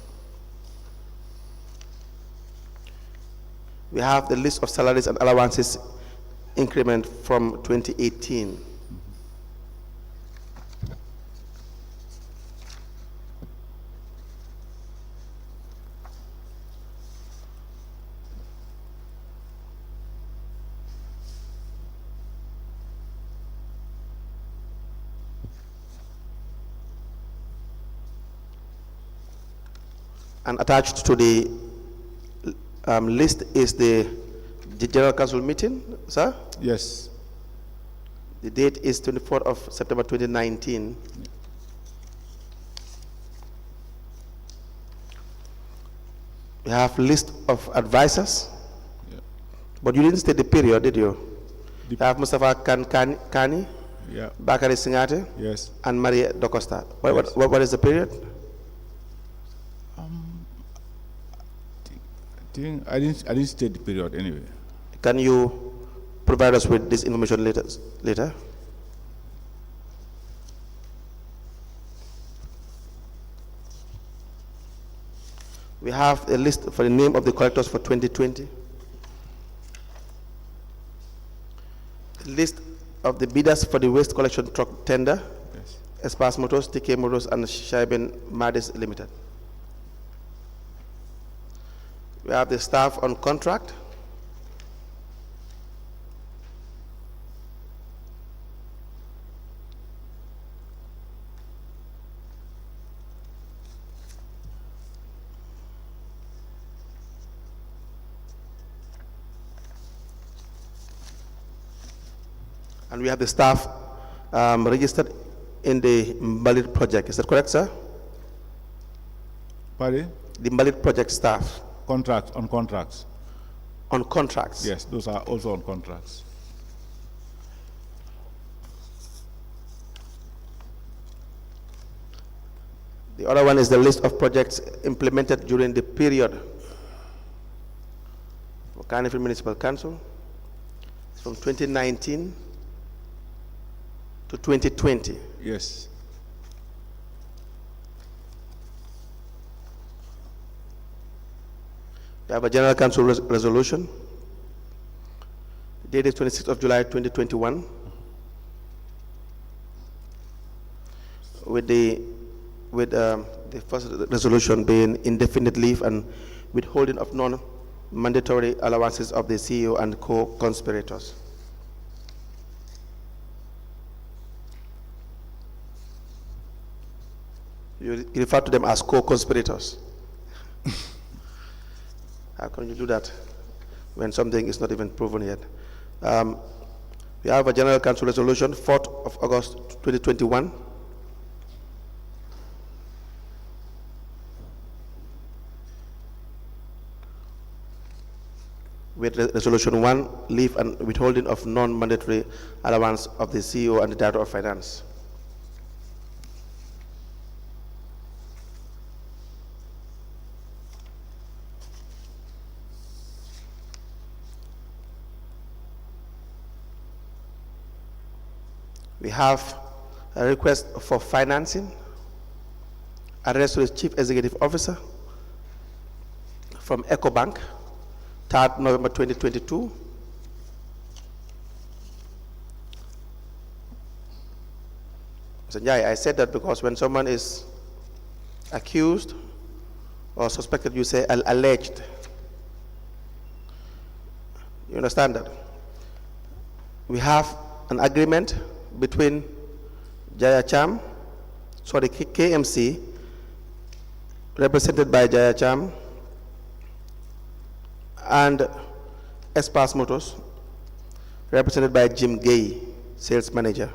We have the list of salaries and allowances increment from 2018. And attached to the list is the General Council meeting, sir. Yes. The date is 24th of September 2019. We have list of advisors, Yeah. but you didn't state the period, did you? The- You have Mustafa Kani, Yeah. Bakari Singate, Yes. and Maria Docosta. Yes. What is the period? I didn't state the period anyway. Can you provide us with this information later? We have a list for the name of the collectors for 2020. List of the bidders for the waste collection truck tender, Yes. Espas Motors, TK Motors, and Shaiben Madis Limited. We have the staff on contract. And we have the staff registered in the Mbalit project. Is that correct, sir? Pardon? The Mbalit project staff Contracts, on contracts. on contracts. Yes, those are also on contracts. The other one is the list of projects implemented during the period for Carnival Municipal Council from 2019 to 2020. Yes. We have a General Council resolution. The date is 26th of July 2021. With the first resolution being indefinite leave and withholding of non-mandatory allowances of the CEO and co-conspirators. You refer to them as co-conspirators. How can you do that when something is not even proven yet? We have a General Council resolution, 4th of August 2021. With resolution 1, leave and withholding of non-mandatory allowance of the CEO and the Director of Finance. We have a request for financing, addressed to the Chief Executive Officer from EcoBank, 3rd November 2022. Mr. Njai, I said that because when someone is accused or suspected, you say alleged. You understand that? We have an agreement between K.M.C, represented by Jaya Cham, and Espas Motors, represented by Jim Gay, sales manager.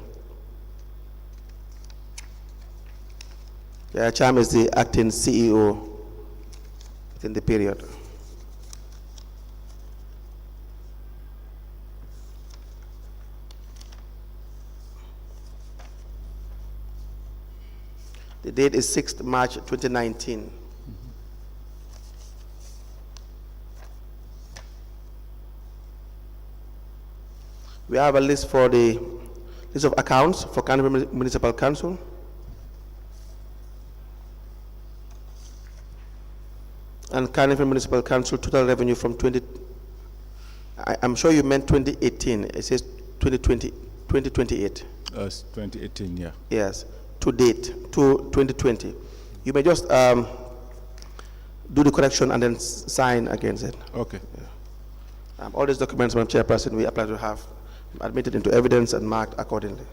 Jaya Cham is the acting CEO within the period. The date is 6th March 2019. We have a list for the list of accounts for Carnival Municipal Council. And Carnival Municipal Council total revenue from I'm sure you meant 2018. It says 2028. 2018, yeah. Yes, to date, to 2020. You may just do the correction and then sign against it. Okay. Yeah. All these documents, Madam Chairperson, we apply to have admitted into evidence and marked accordingly.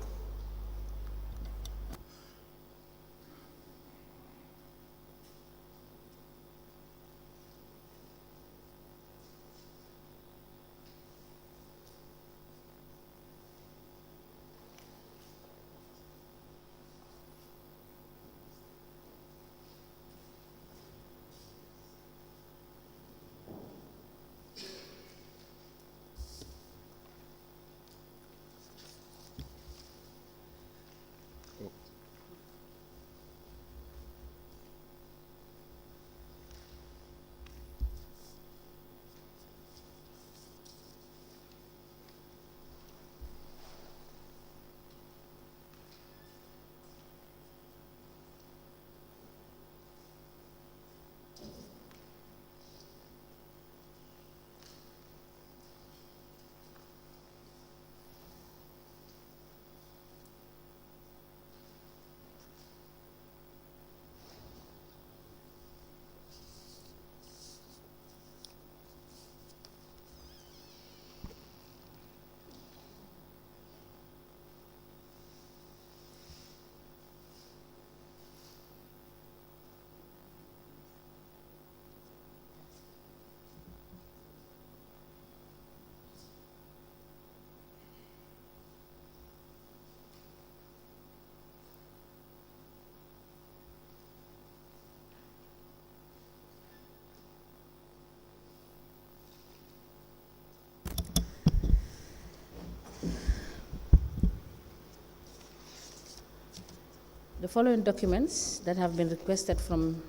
The following documents that have been requested from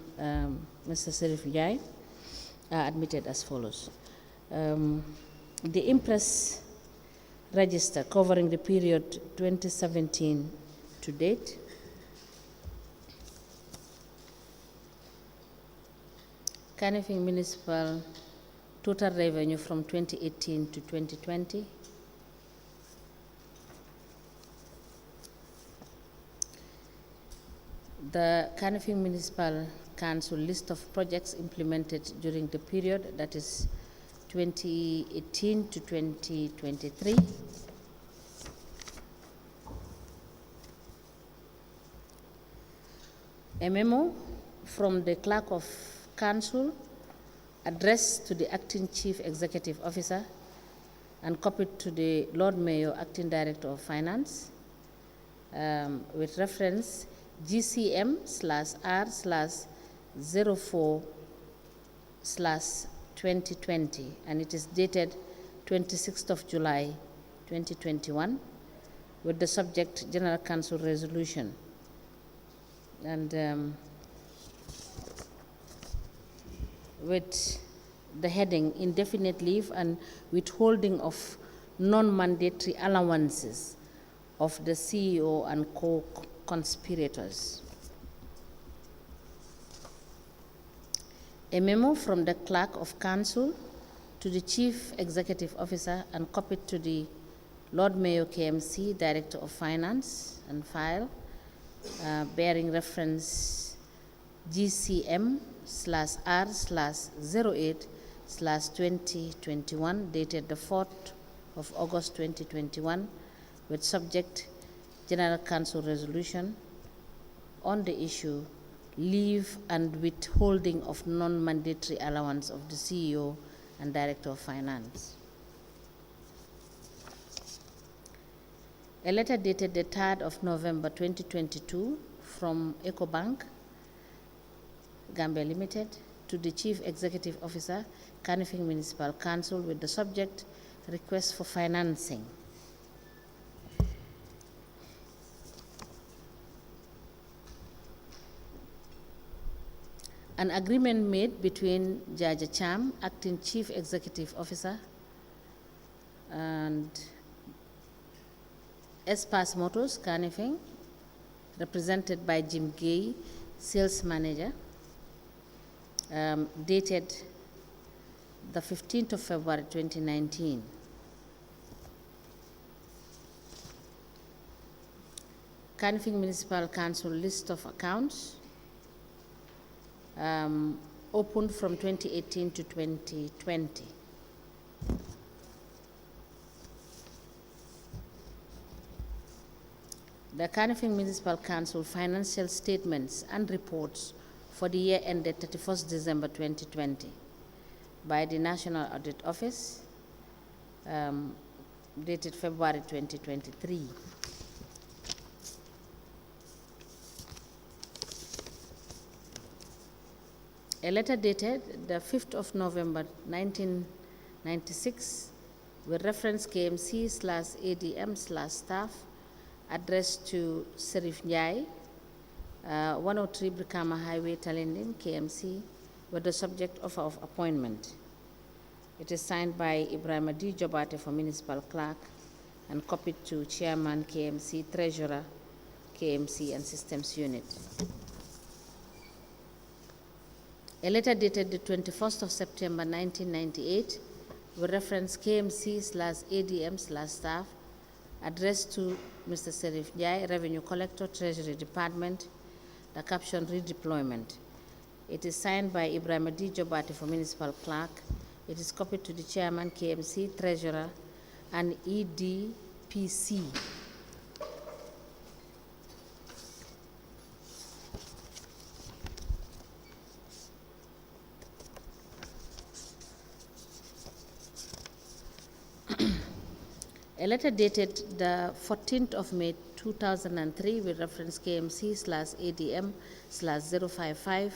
Mr. Serif Jai are admitted as follows. The impress register covering the period 2017 to date, Kanifing Municipal total revenue from 2018 to 2020, the Kanifing Municipal Council list of projects implemented during the period, that is 2018 to 2023. A memo from the Clerk of Council addressed to the Acting Chief Executive Officer and copied to the Lord Mayor, Acting Director of Finance, with reference GCM/R/04/2020, and it is dated 26th of July 2021, with the subject General Council Resolution. And with the heading indefinite leave and withholding of non-mandatory allowances of the CEO and co-conspirators. A memo from the Clerk of Council to the Chief Executive Officer and copied to the Lord Mayor K.M.C, Director of Finance and File, bearing reference GCM/R/08/2021, dated the 4th of August 2021, with subject General Council resolution on the issue leave and withholding of non-mandatory allowance of the CEO and Director of Finance. A letter dated the 3rd of November 2022 from EcoBank, Gambia Limited, to the Chief Executive Officer, Kanifing Municipal Council, with the subject request for financing. An agreement made between Jaja Cham, Acting Chief Executive Officer, and Espas Motors, Kanifing, represented by Jim Gay, Sales Manager, dated the 15th of February 2019. Kanifing Municipal Council list of accounts opened from 2018 to 2020. The Kanifing Municipal Council financial statements and reports for the year ended 31st December 2020 by the National Audit Office, dated February 2023. A letter dated the 5th of November 1996 with reference KMC/ADM/staff addressed to Serif Njai, 103 Brikama Highway, Talindim, KMC, with the subject of appointment. It is signed by Ibrahim D. Jobate for Municipal Clerk and copied to Chairman KMC, Treasurer KMC, and Systems Unit. A letter dated the 21st of September 1998 with reference KMC/ADM/staff addressed to Mr. Serif Njai, Revenue Collector, Treasury Department, the caption redeployment. It is signed by Ibrahim D. Jobate for Municipal Clerk. It is copied to the Chairman, KMC, Treasurer, and EDPC. A letter dated the 14th of May 2003 with reference KMC/ADM/055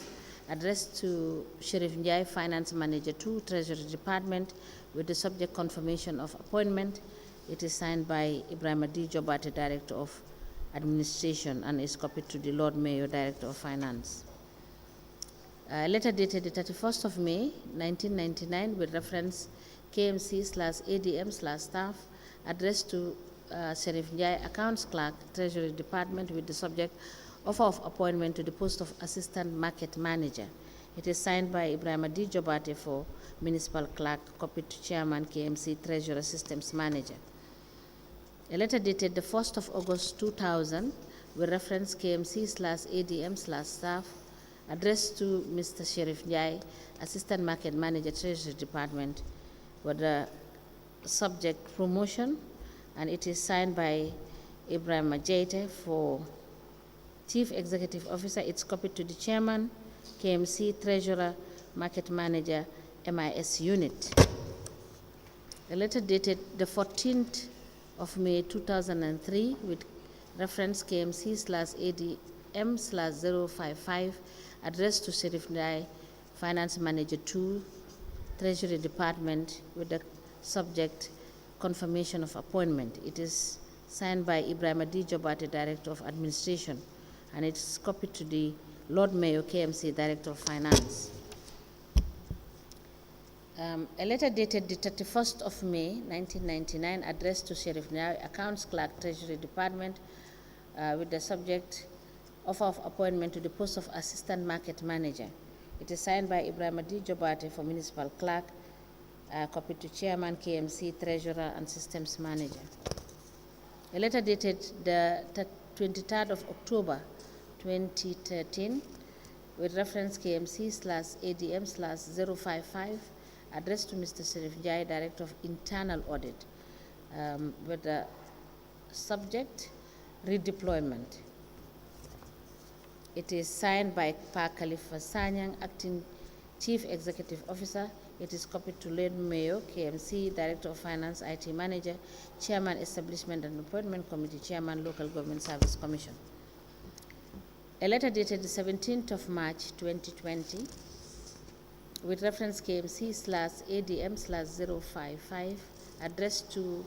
addressed to Sheriff Njai, Finance Manager 2, Treasury Department, with the subject confirmation of appointment. It is signed by Ibrahim D. Jobate, Director of Administration, and is copied to the Lord Mayor, Director of Finance. A letter dated the 31st of May 1999 with reference KMC/ADM/staff addressed to Sheriff Njai, Accounts Clerk, Treasury Department, with the subject offer of appointment to the post of Assistant Market Manager. It is signed by Ibrahim D. Jobate for Municipal Clerk, copied to Chairman, KMC, Treasurer, Systems Manager. A letter dated the 1st of August 2000 with reference KMC/ADM/staff addressed to Mr. Sheriff Njai, Assistant Market Manager, Treasury Department, with the subject promotion, and it is signed by Ibrahim Jaite for Chief Executive Officer. It's copied to the Chairman, KMC, Treasurer, Market Manager, MIS Unit. A letter dated the 14th of May 2003 with reference KMC/ADM/055 addressed to Sheriff Njai, Finance Manager 2, Treasury Department, with the subject confirmation of appointment. It is signed by Ibrahim D. Jobate, Director of Administration, and it's copied to the Lord Mayor, KMC, Director of Finance. A letter dated the 31st of May 1999 addressed to Sheriff Njai, Accounts Clerk, Treasury Department, with the subject offer of appointment to the post of Assistant Market Manager. It is signed by Ibrahim D. Jobate for Municipal Clerk, copied to Chairman, K.M.C, Treasurer, and Systems Manager. A letter dated the 23rd of October 2013 with reference KMC/ADM/055 addressed to Mr. Serif Jai, Director of Internal Audit, with the subject redeployment. It is signed by Pa Khalifa Sanyang, Acting Chief Executive Officer. It is copied to Lord Mayor, K.M.C, Director of Finance, IT Manager, Chairman, Establishment and Appointment Committee, Chairman, Local Government Service Commission. A letter dated the 17th of March 2020 with reference KMC/ADM/055 addressed to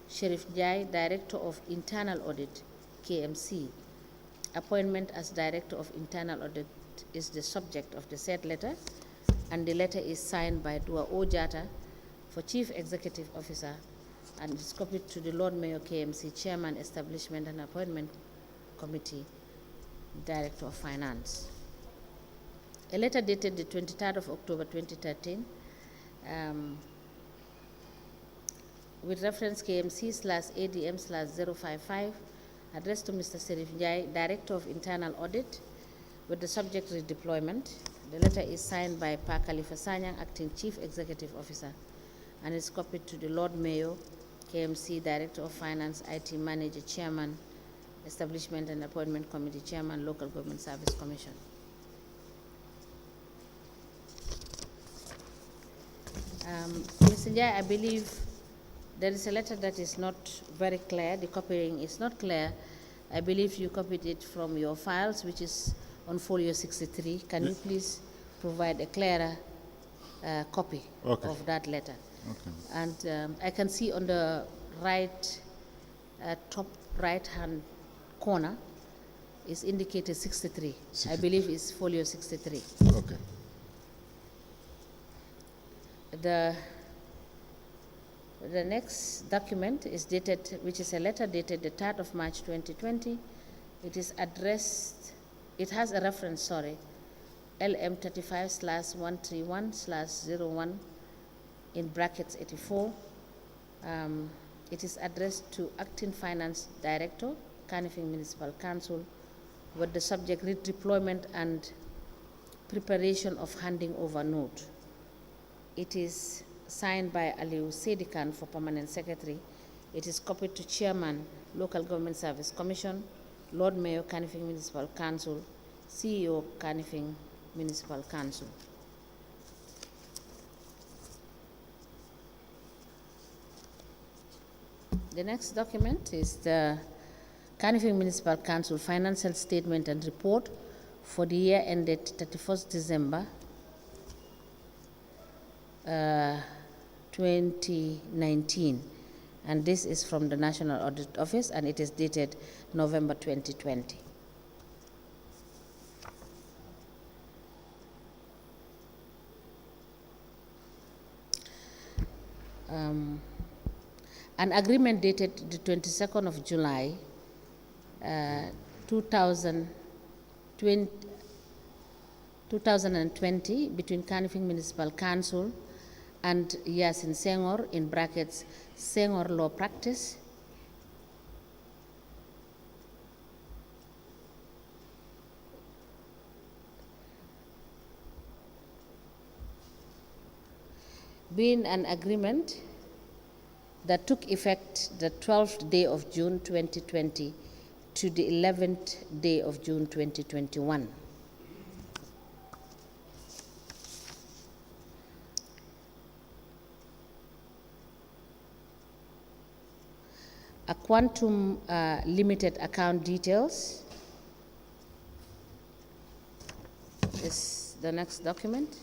Sheriff Jai, Director of Internal Audit, KMC. Appointment as Director of Internal Audit is the subject of the said letter, and the letter is signed by Dua Ojata for Chief Executive Officer, and is copied to the Lord Mayor, KMC, Chairman, Establishment and Appointment Committee, Director of Finance. A letter dated the 23rd of October 2013 with reference KMC/ADM/055 addressed to Mr. Serif Jai, Director of Internal Audit, with the subject redeployment. The letter is signed by Pa Khalifa Sanyang, Acting Chief Executive Officer, and is copied to the Lord Mayor, KMC, Director of Finance, IT Manager, Chairman, Establishment and Appointment Committee, Chairman, Local Government Service Commission. Mr. Njai, I believe there is a letter that is not very clear. The copying is not clear. I believe you copied it from your files, which is on folio 63. Can you please provide a clearer copy of that letter? Okay. And I can see on the right, top right-hand corner is indicated 63. I believe it's folio 63. Okay. The next document is dated, which is a letter dated the 3rd of March 2020. It is addressed, it has a reference, sorry, LM35/131/01 in brackets 84. It is addressed to Acting Finance Director, Kanifing Municipal Council, with the subject redeployment and preparation of handing over note. It is signed by Aliu Sedikan for Permanent Secretary. It is copied to Chairman, Local Government Service Commission, Lord Mayor, Kanifing Municipal Council, CEO, Kanifing Municipal Council. The next document is the Kanifing Municipal Council Financial Statement and Report for the year ended 31st December 2019, and this is from the National Audit Office, and it is dated November 2020. An agreement dated the 22nd of July 2020 between Kanifing Municipal Council and Yasin Senghor, in brackets Senghor Law Practice, being an agreement that took effect the 12th day of June 2020 to the 11th day of June 2021. A quantum limited account details is the next document.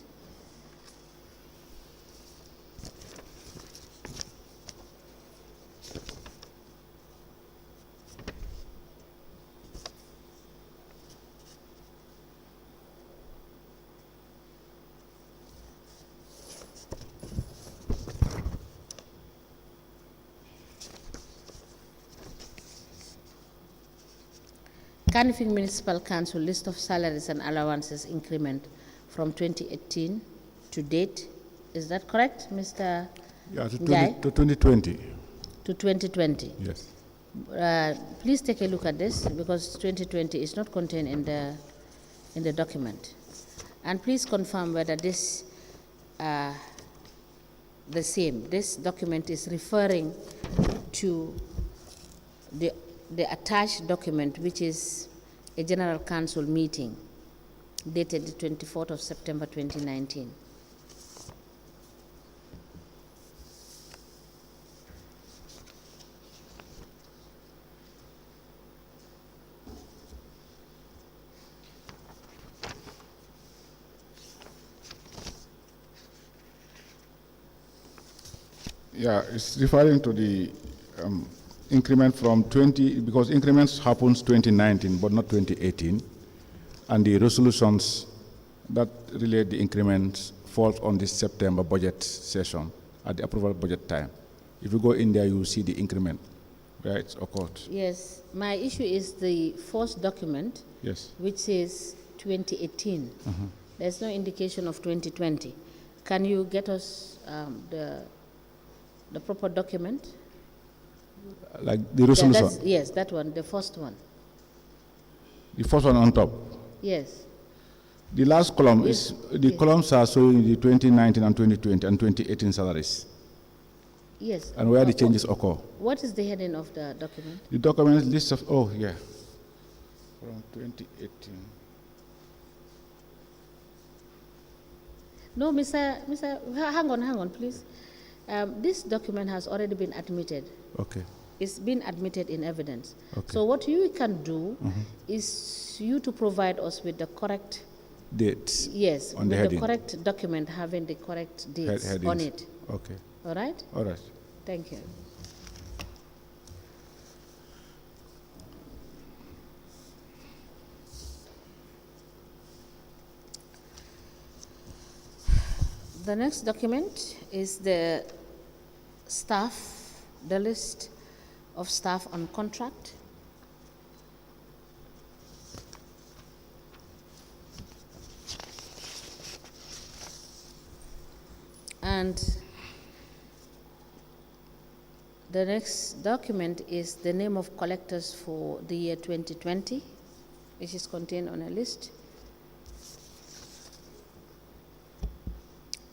Kanifing Municipal Council list of salaries and allowances increment from 2018 to date. Is that correct, Mr. Yeah, to Njai? 2020. To 2020. Yes. Please take a look at this because 2020 is not contained in the document. And please confirm whether this the same. This document is referring to the attached document, which is a General Council meeting dated the 24th of September 2019. Yeah, it's referring to the increment from 20, because increments happens 2019, but not 2018. And the resolutions that relate the increments falls on this September budget session at the approval budget time. If you go in there, you will see the increment where it's occurred. Yes, my issue is the first document, Yes. which says 2018. There's no indication of 2020. Can you get us the proper document? Like the resolution. Yes, that one, the first one. The first one on top. Yes. The last column Yes. is, the columns are showing the 2019 and 2020 and 2018 salaries, Yes. and where the changes occur. What is the heading of the document? The document list of, oh yeah, from 2018. No, hang on, please. This document has already been admitted. Okay. It's been admitted in evidence. Okay. So what you can do is you to provide us with the correct, Dates. yes, On the with heading. the correct document having the correct dates Headings. on it. Okay. All right? All right. Thank you. The next document is the staff, the list of staff on contract. And the next document is the name of collectors for the year 2020, which is contained on a list.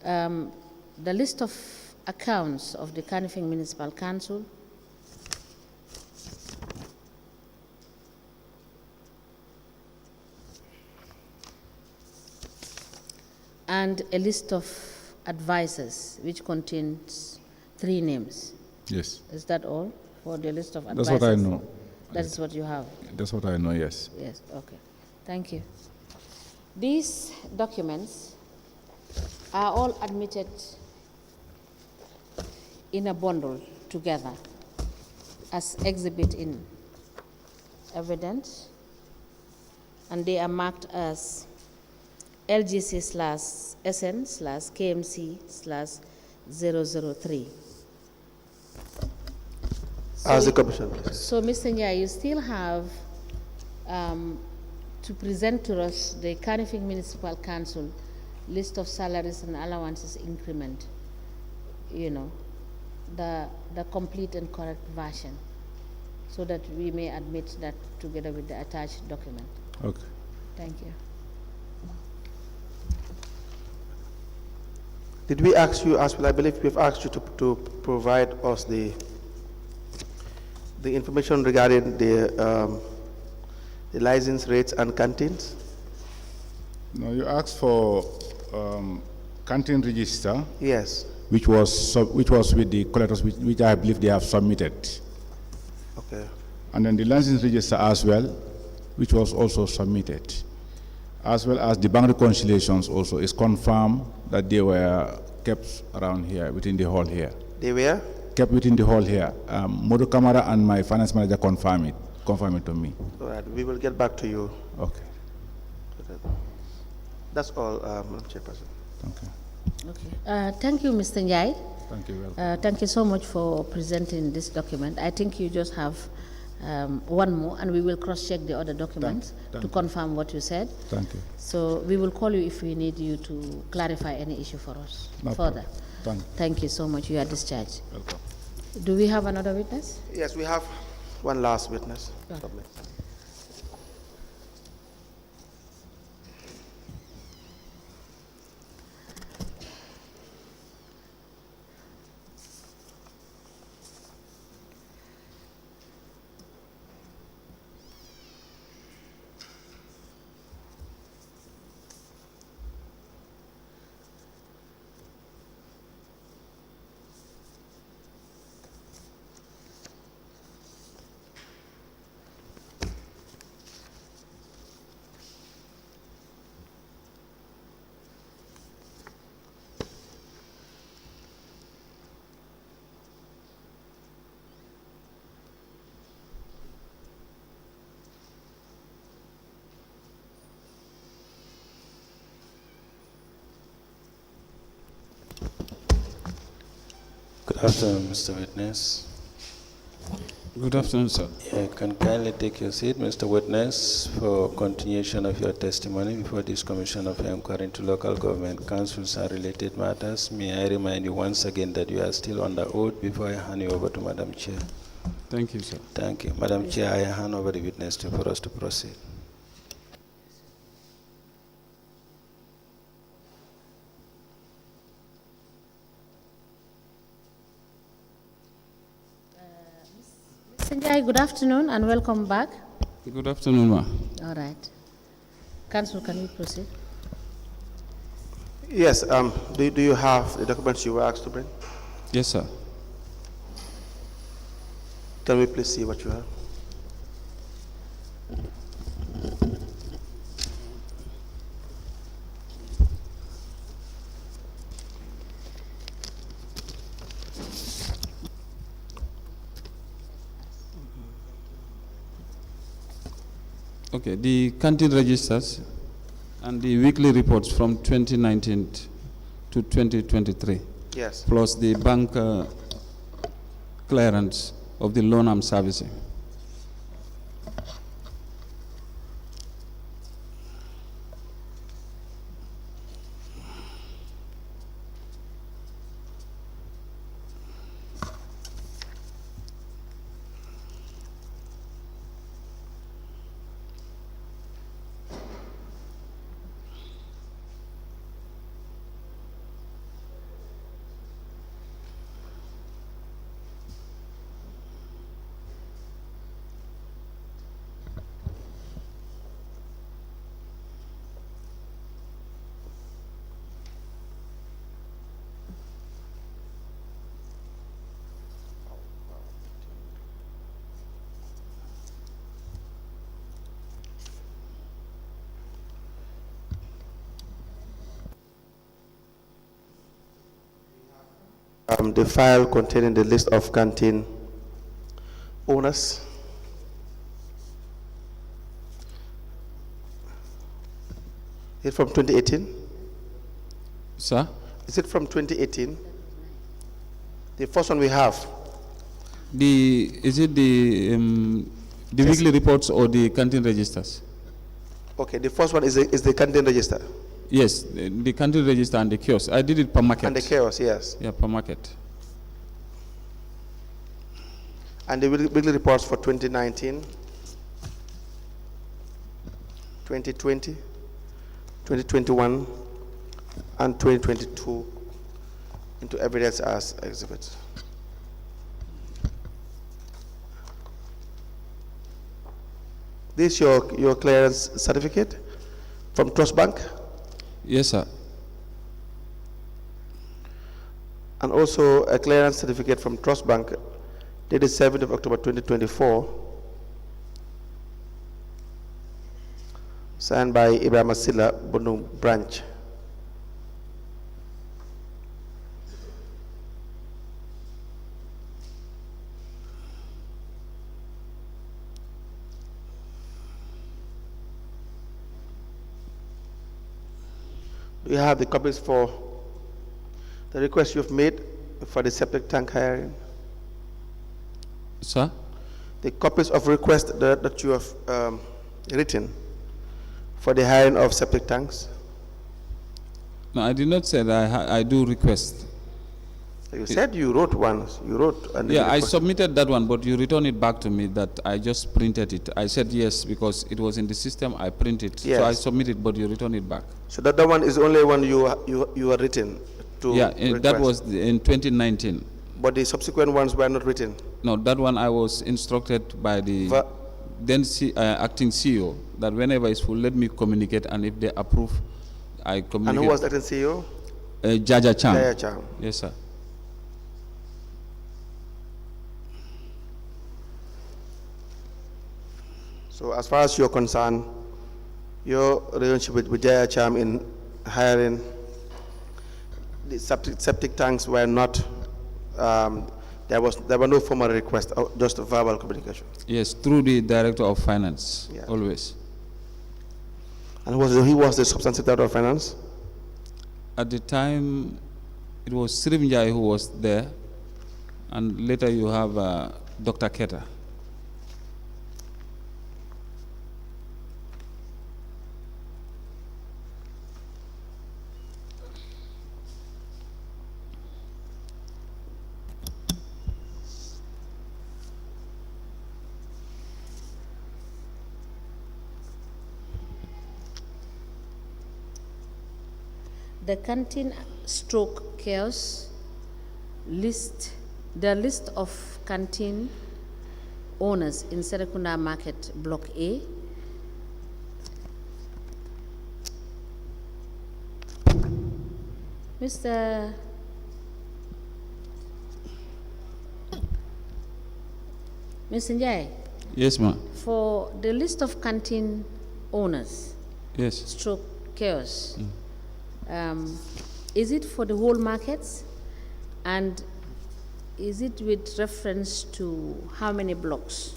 The list of accounts of the Kanifing Municipal Council, and a list of advisors, which contains 3 names. Yes. Is that all for the list of That's advisors? what I know. That is what you have? That's what I know, yes. Yes, okay. Thank you. These documents are all admitted in a bundle together as exhibit in evidence, and they are marked as LGC/SN/KMC/003. Ask the commission, please. So, Mr. Njai, you still have to present to us the Kanifing Municipal Council list of salaries and allowances increment, you know, the complete and correct version, so that we may admit that together with the attached document. Okay. Thank you. Did we ask you as well? I believe we've asked you to provide us the information regarding the license rates and canteens. No, you asked for canteen register, Yes. which was with the collectors, which I believe they have submitted, Okay. and then the license register as well, which was also submitted, as well as the bank reconciliations also is confirmed that they were kept around here, within the hall here. They were? Kept within the hall here. Modu Kamara and my finance manager confirm it to me. All right. We will get back to you. Okay. That's all, Madam Chairperson. Okay. Okay. Thank you, Mr. Njai. Thank you. Welcome. Thank you so much for presenting this document. I think you just have one more, and we will cross-check the other documents Thank to you. confirm what you said. Thank you. So we will call you if we need you to clarify any issue for us No further. problem. Thank you. Thank you so much. You are discharged. Welcome. Do we have another witness? Yes, we have one last witness. Go ahead. Good afternoon, Mr. Witness. Good afternoon, sir. Yeah, can kindly take your seat, Mr. Witness, for continuation of your testimony before this Commission of Inquiry into Local Government Councils and related matters. May I remind you once again that you are still under oath before I hand you over to Madam Chair. Thank you, sir. Thank you. Madam Chair, I hand over the witness to for us to proceed. Sanjay, good afternoon and welcome back. Good afternoon, ma. All right. Council, can we proceed? Yes, do you have the documents you were asked to bring? Yes, sir. Can we please see what you have? Okay, the canteen registers and the weekly reports from 2019 to 2023, Yes. plus the bank clearance of the loan I'm servicing. The file containing the list of canteen owners. Is it from 2018? Sir? Is it from 2018? The first one we have. Is it the weekly reports or the canteen registers? Okay, the first one is the canteen register. Yes, the canteen register and the kiosk. I did it per market. And the chaos, yes. Yeah, per market. And the weekly reports for 2019, 2020, 2021, and 2022 into evidence as exhibits. This is your clearance certificate from Trust Bank, Yes, sir. and also a clearance certificate from Trust Bank dated 7th of October 2024, signed by Ibrahim Asila, Bundung branch. Do you have the copies for the request you've made for the septic tank hiring? Sir? the copies of request that you have written for the hiring of septic tanks? No, I did not say that I do request. You said you wrote one. You wrote. And Yeah, I submitted that one, but you returned it back to me that I just printed it. I said yes because it was in the system. I printed, Yes. so I submitted, but you returned it back. So that one is the only one you are written to. Yeah, request. that was in 2019. But the subsequent ones were not written. No, that one I was instructed by the then acting CEO that whenever it's full, let me communicate, and if they approve, I communicate. And who was acting CEO? Jaja Chang. Jaja Chang. Yes, sir. So as far as you're concerned, your relationship with Jaya Cham in hiring the septic tanks were not, there were no formal request, just a verbal communication. Yes, through the Director of Finance, Yeah. always. And he was the substantive Director of Finance? At the time, it was Srimjai who was there, and later you have Dr. Keta. The canteen stroke chaos list, the list of canteen owners in Serekunda Market Block A. Mr. Njai, Yes, ma'am. for the list of canteen owners, Yes. stroke chaos, is it for the whole markets, and is it with reference to how many blocks?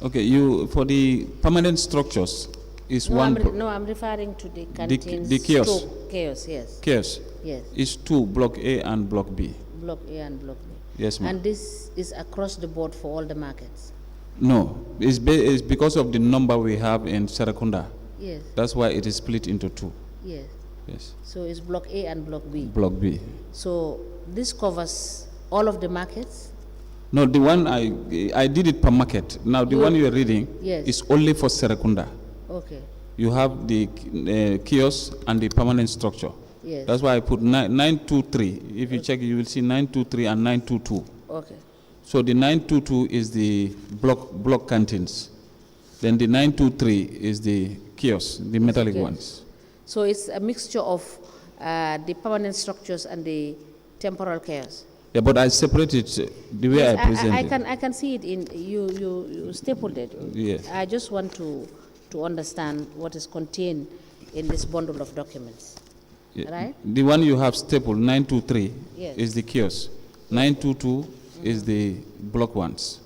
Okay, for the permanent structures is No, one. I'm referring to the canteen the kiosk. stroke chaos, yes. Chaos Yes, is two, Block A and Block B. Block A and Block B. Yes, ma'am. And this is across the board for all the markets? No, it's because of the number we have in Serekunda. Yes, That's why it is split into two. yes. Yes, So it's Block A and Block B. Block B. So this covers all of the markets? No, the one I did it per market. Now the one you are reading Yes. is only for Serekunda. Okay, You have the kiosk and the permanent structure. yes. That's why I put 923. If you check, you will see 923 and 922. Okay, So the 922 is the block canteens. Then the 923 is the kiosks, the metallic Okay. ones. so it's a mixture of the permanent structures and the temporal chaos? Yeah, but I separate it the way Yes, I present I can see it in, you stapled it. Yes. I just want to understand what is contained in this bundle of documents. Yeah. Right? The one you have stapled, 923, Yes. is the kiosk. 922 is the block ones.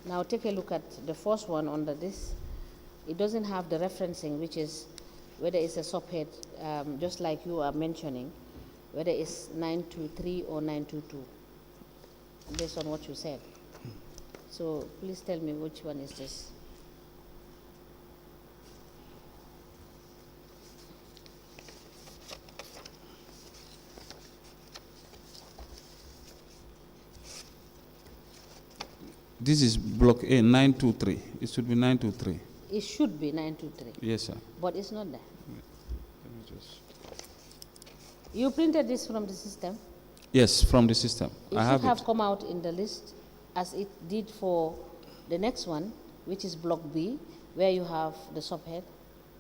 Now take a look at the first one under this. It doesn't have the referencing, which is whether it's a subhead, just like you are mentioning, whether it's 923 or 922, based on what you said. So please tell me which one is this. This is block A, 923. It should be 923. It should be 923, Yes, sir. but it's not there. You printed this from the system? Yes, from the system. It I should have have it. come out in the list as it did for the next one, which is Block B, where you have the subhead.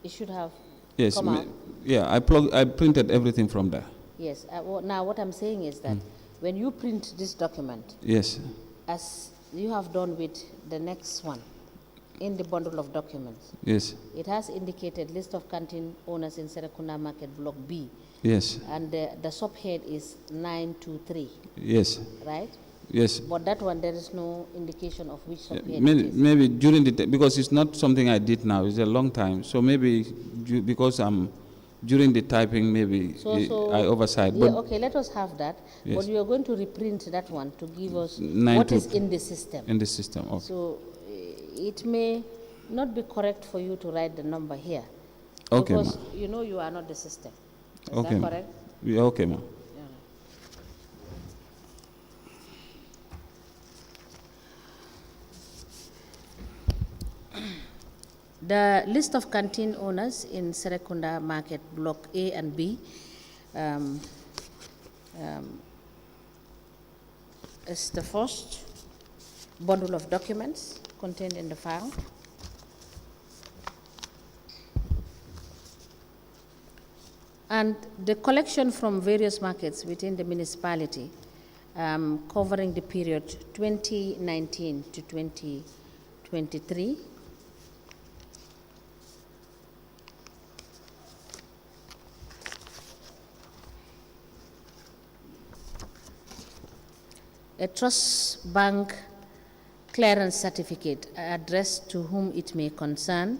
It should have Yes, come out. yeah, I printed everything from there. Yes. Now what I'm saying is that when you print this document, Yes, as you have done with the next one, in the bundle of documents, yes, it has indicated list of canteen owners in Serekunda Market Block B, yes, and the subhead is 923, yes, right? yes. But that one, there is no indication of which subhead it Maybe, is. maybe during the because it's not something I did now. It's a long time. So maybe because I'm During the typing, maybe I oversight. Yeah, But okay, let us have that. Yes. But we are going to reprint that one to give us 9 what to is in the system. in the system. Okay. So it may not be correct for you to write the number here. Okay, Because ma'am. you know you are not the system. Is Okay, that ma'am. correct? Yeah, okay, ma'am. Yeah. The list of canteen owners in Serekunda Market Block A and B um, is the first bundle of documents contained in the file. And the collection from various markets within the municipality covering the period 2019 to 2023. A trust bank clearance certificate addressed to whom it may concern,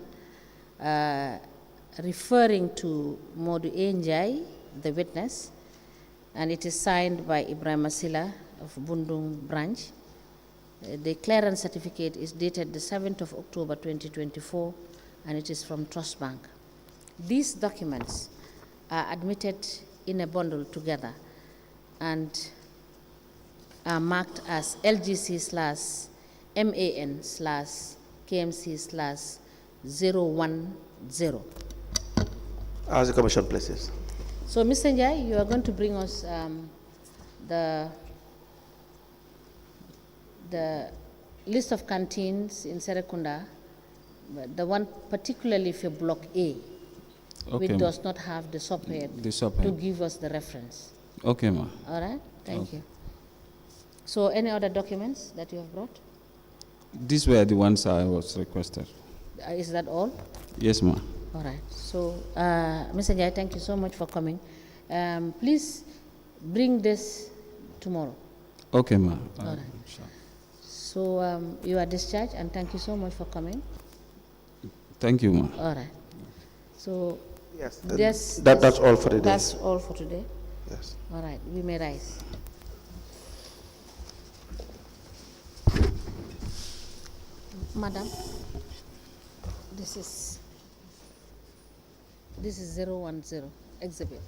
referring to Modu Njai, the witness, and it is signed by Ibrahim Masila of Bundung branch. The clearance certificate is dated the 7th of October 2024, and it is from Trust Bank. These documents are admitted in a bundle together and are marked as LGC/MAN/KMC/010. As the commission places. So, Mr. Njai, you are going to bring us the list of canteens in Serekunda, the one particularly for Block A, Okay, which does not have the subhead to give us the reference. Okay, ma'am. All right, thank you. So, any other documents that you have brought? These were the ones I was requested. Is that all? Yes, ma'am. All right. So, Mr. Njai, thank you so much for coming. Please bring this tomorrow. Okay, ma'am. All right. So, you are discharged, and thank you so much for coming. Thank you, ma'am. All right. So, Yes. that's all for today. That's all for today. Yes. All right. We may rise. Madam, this is 010 exhibit.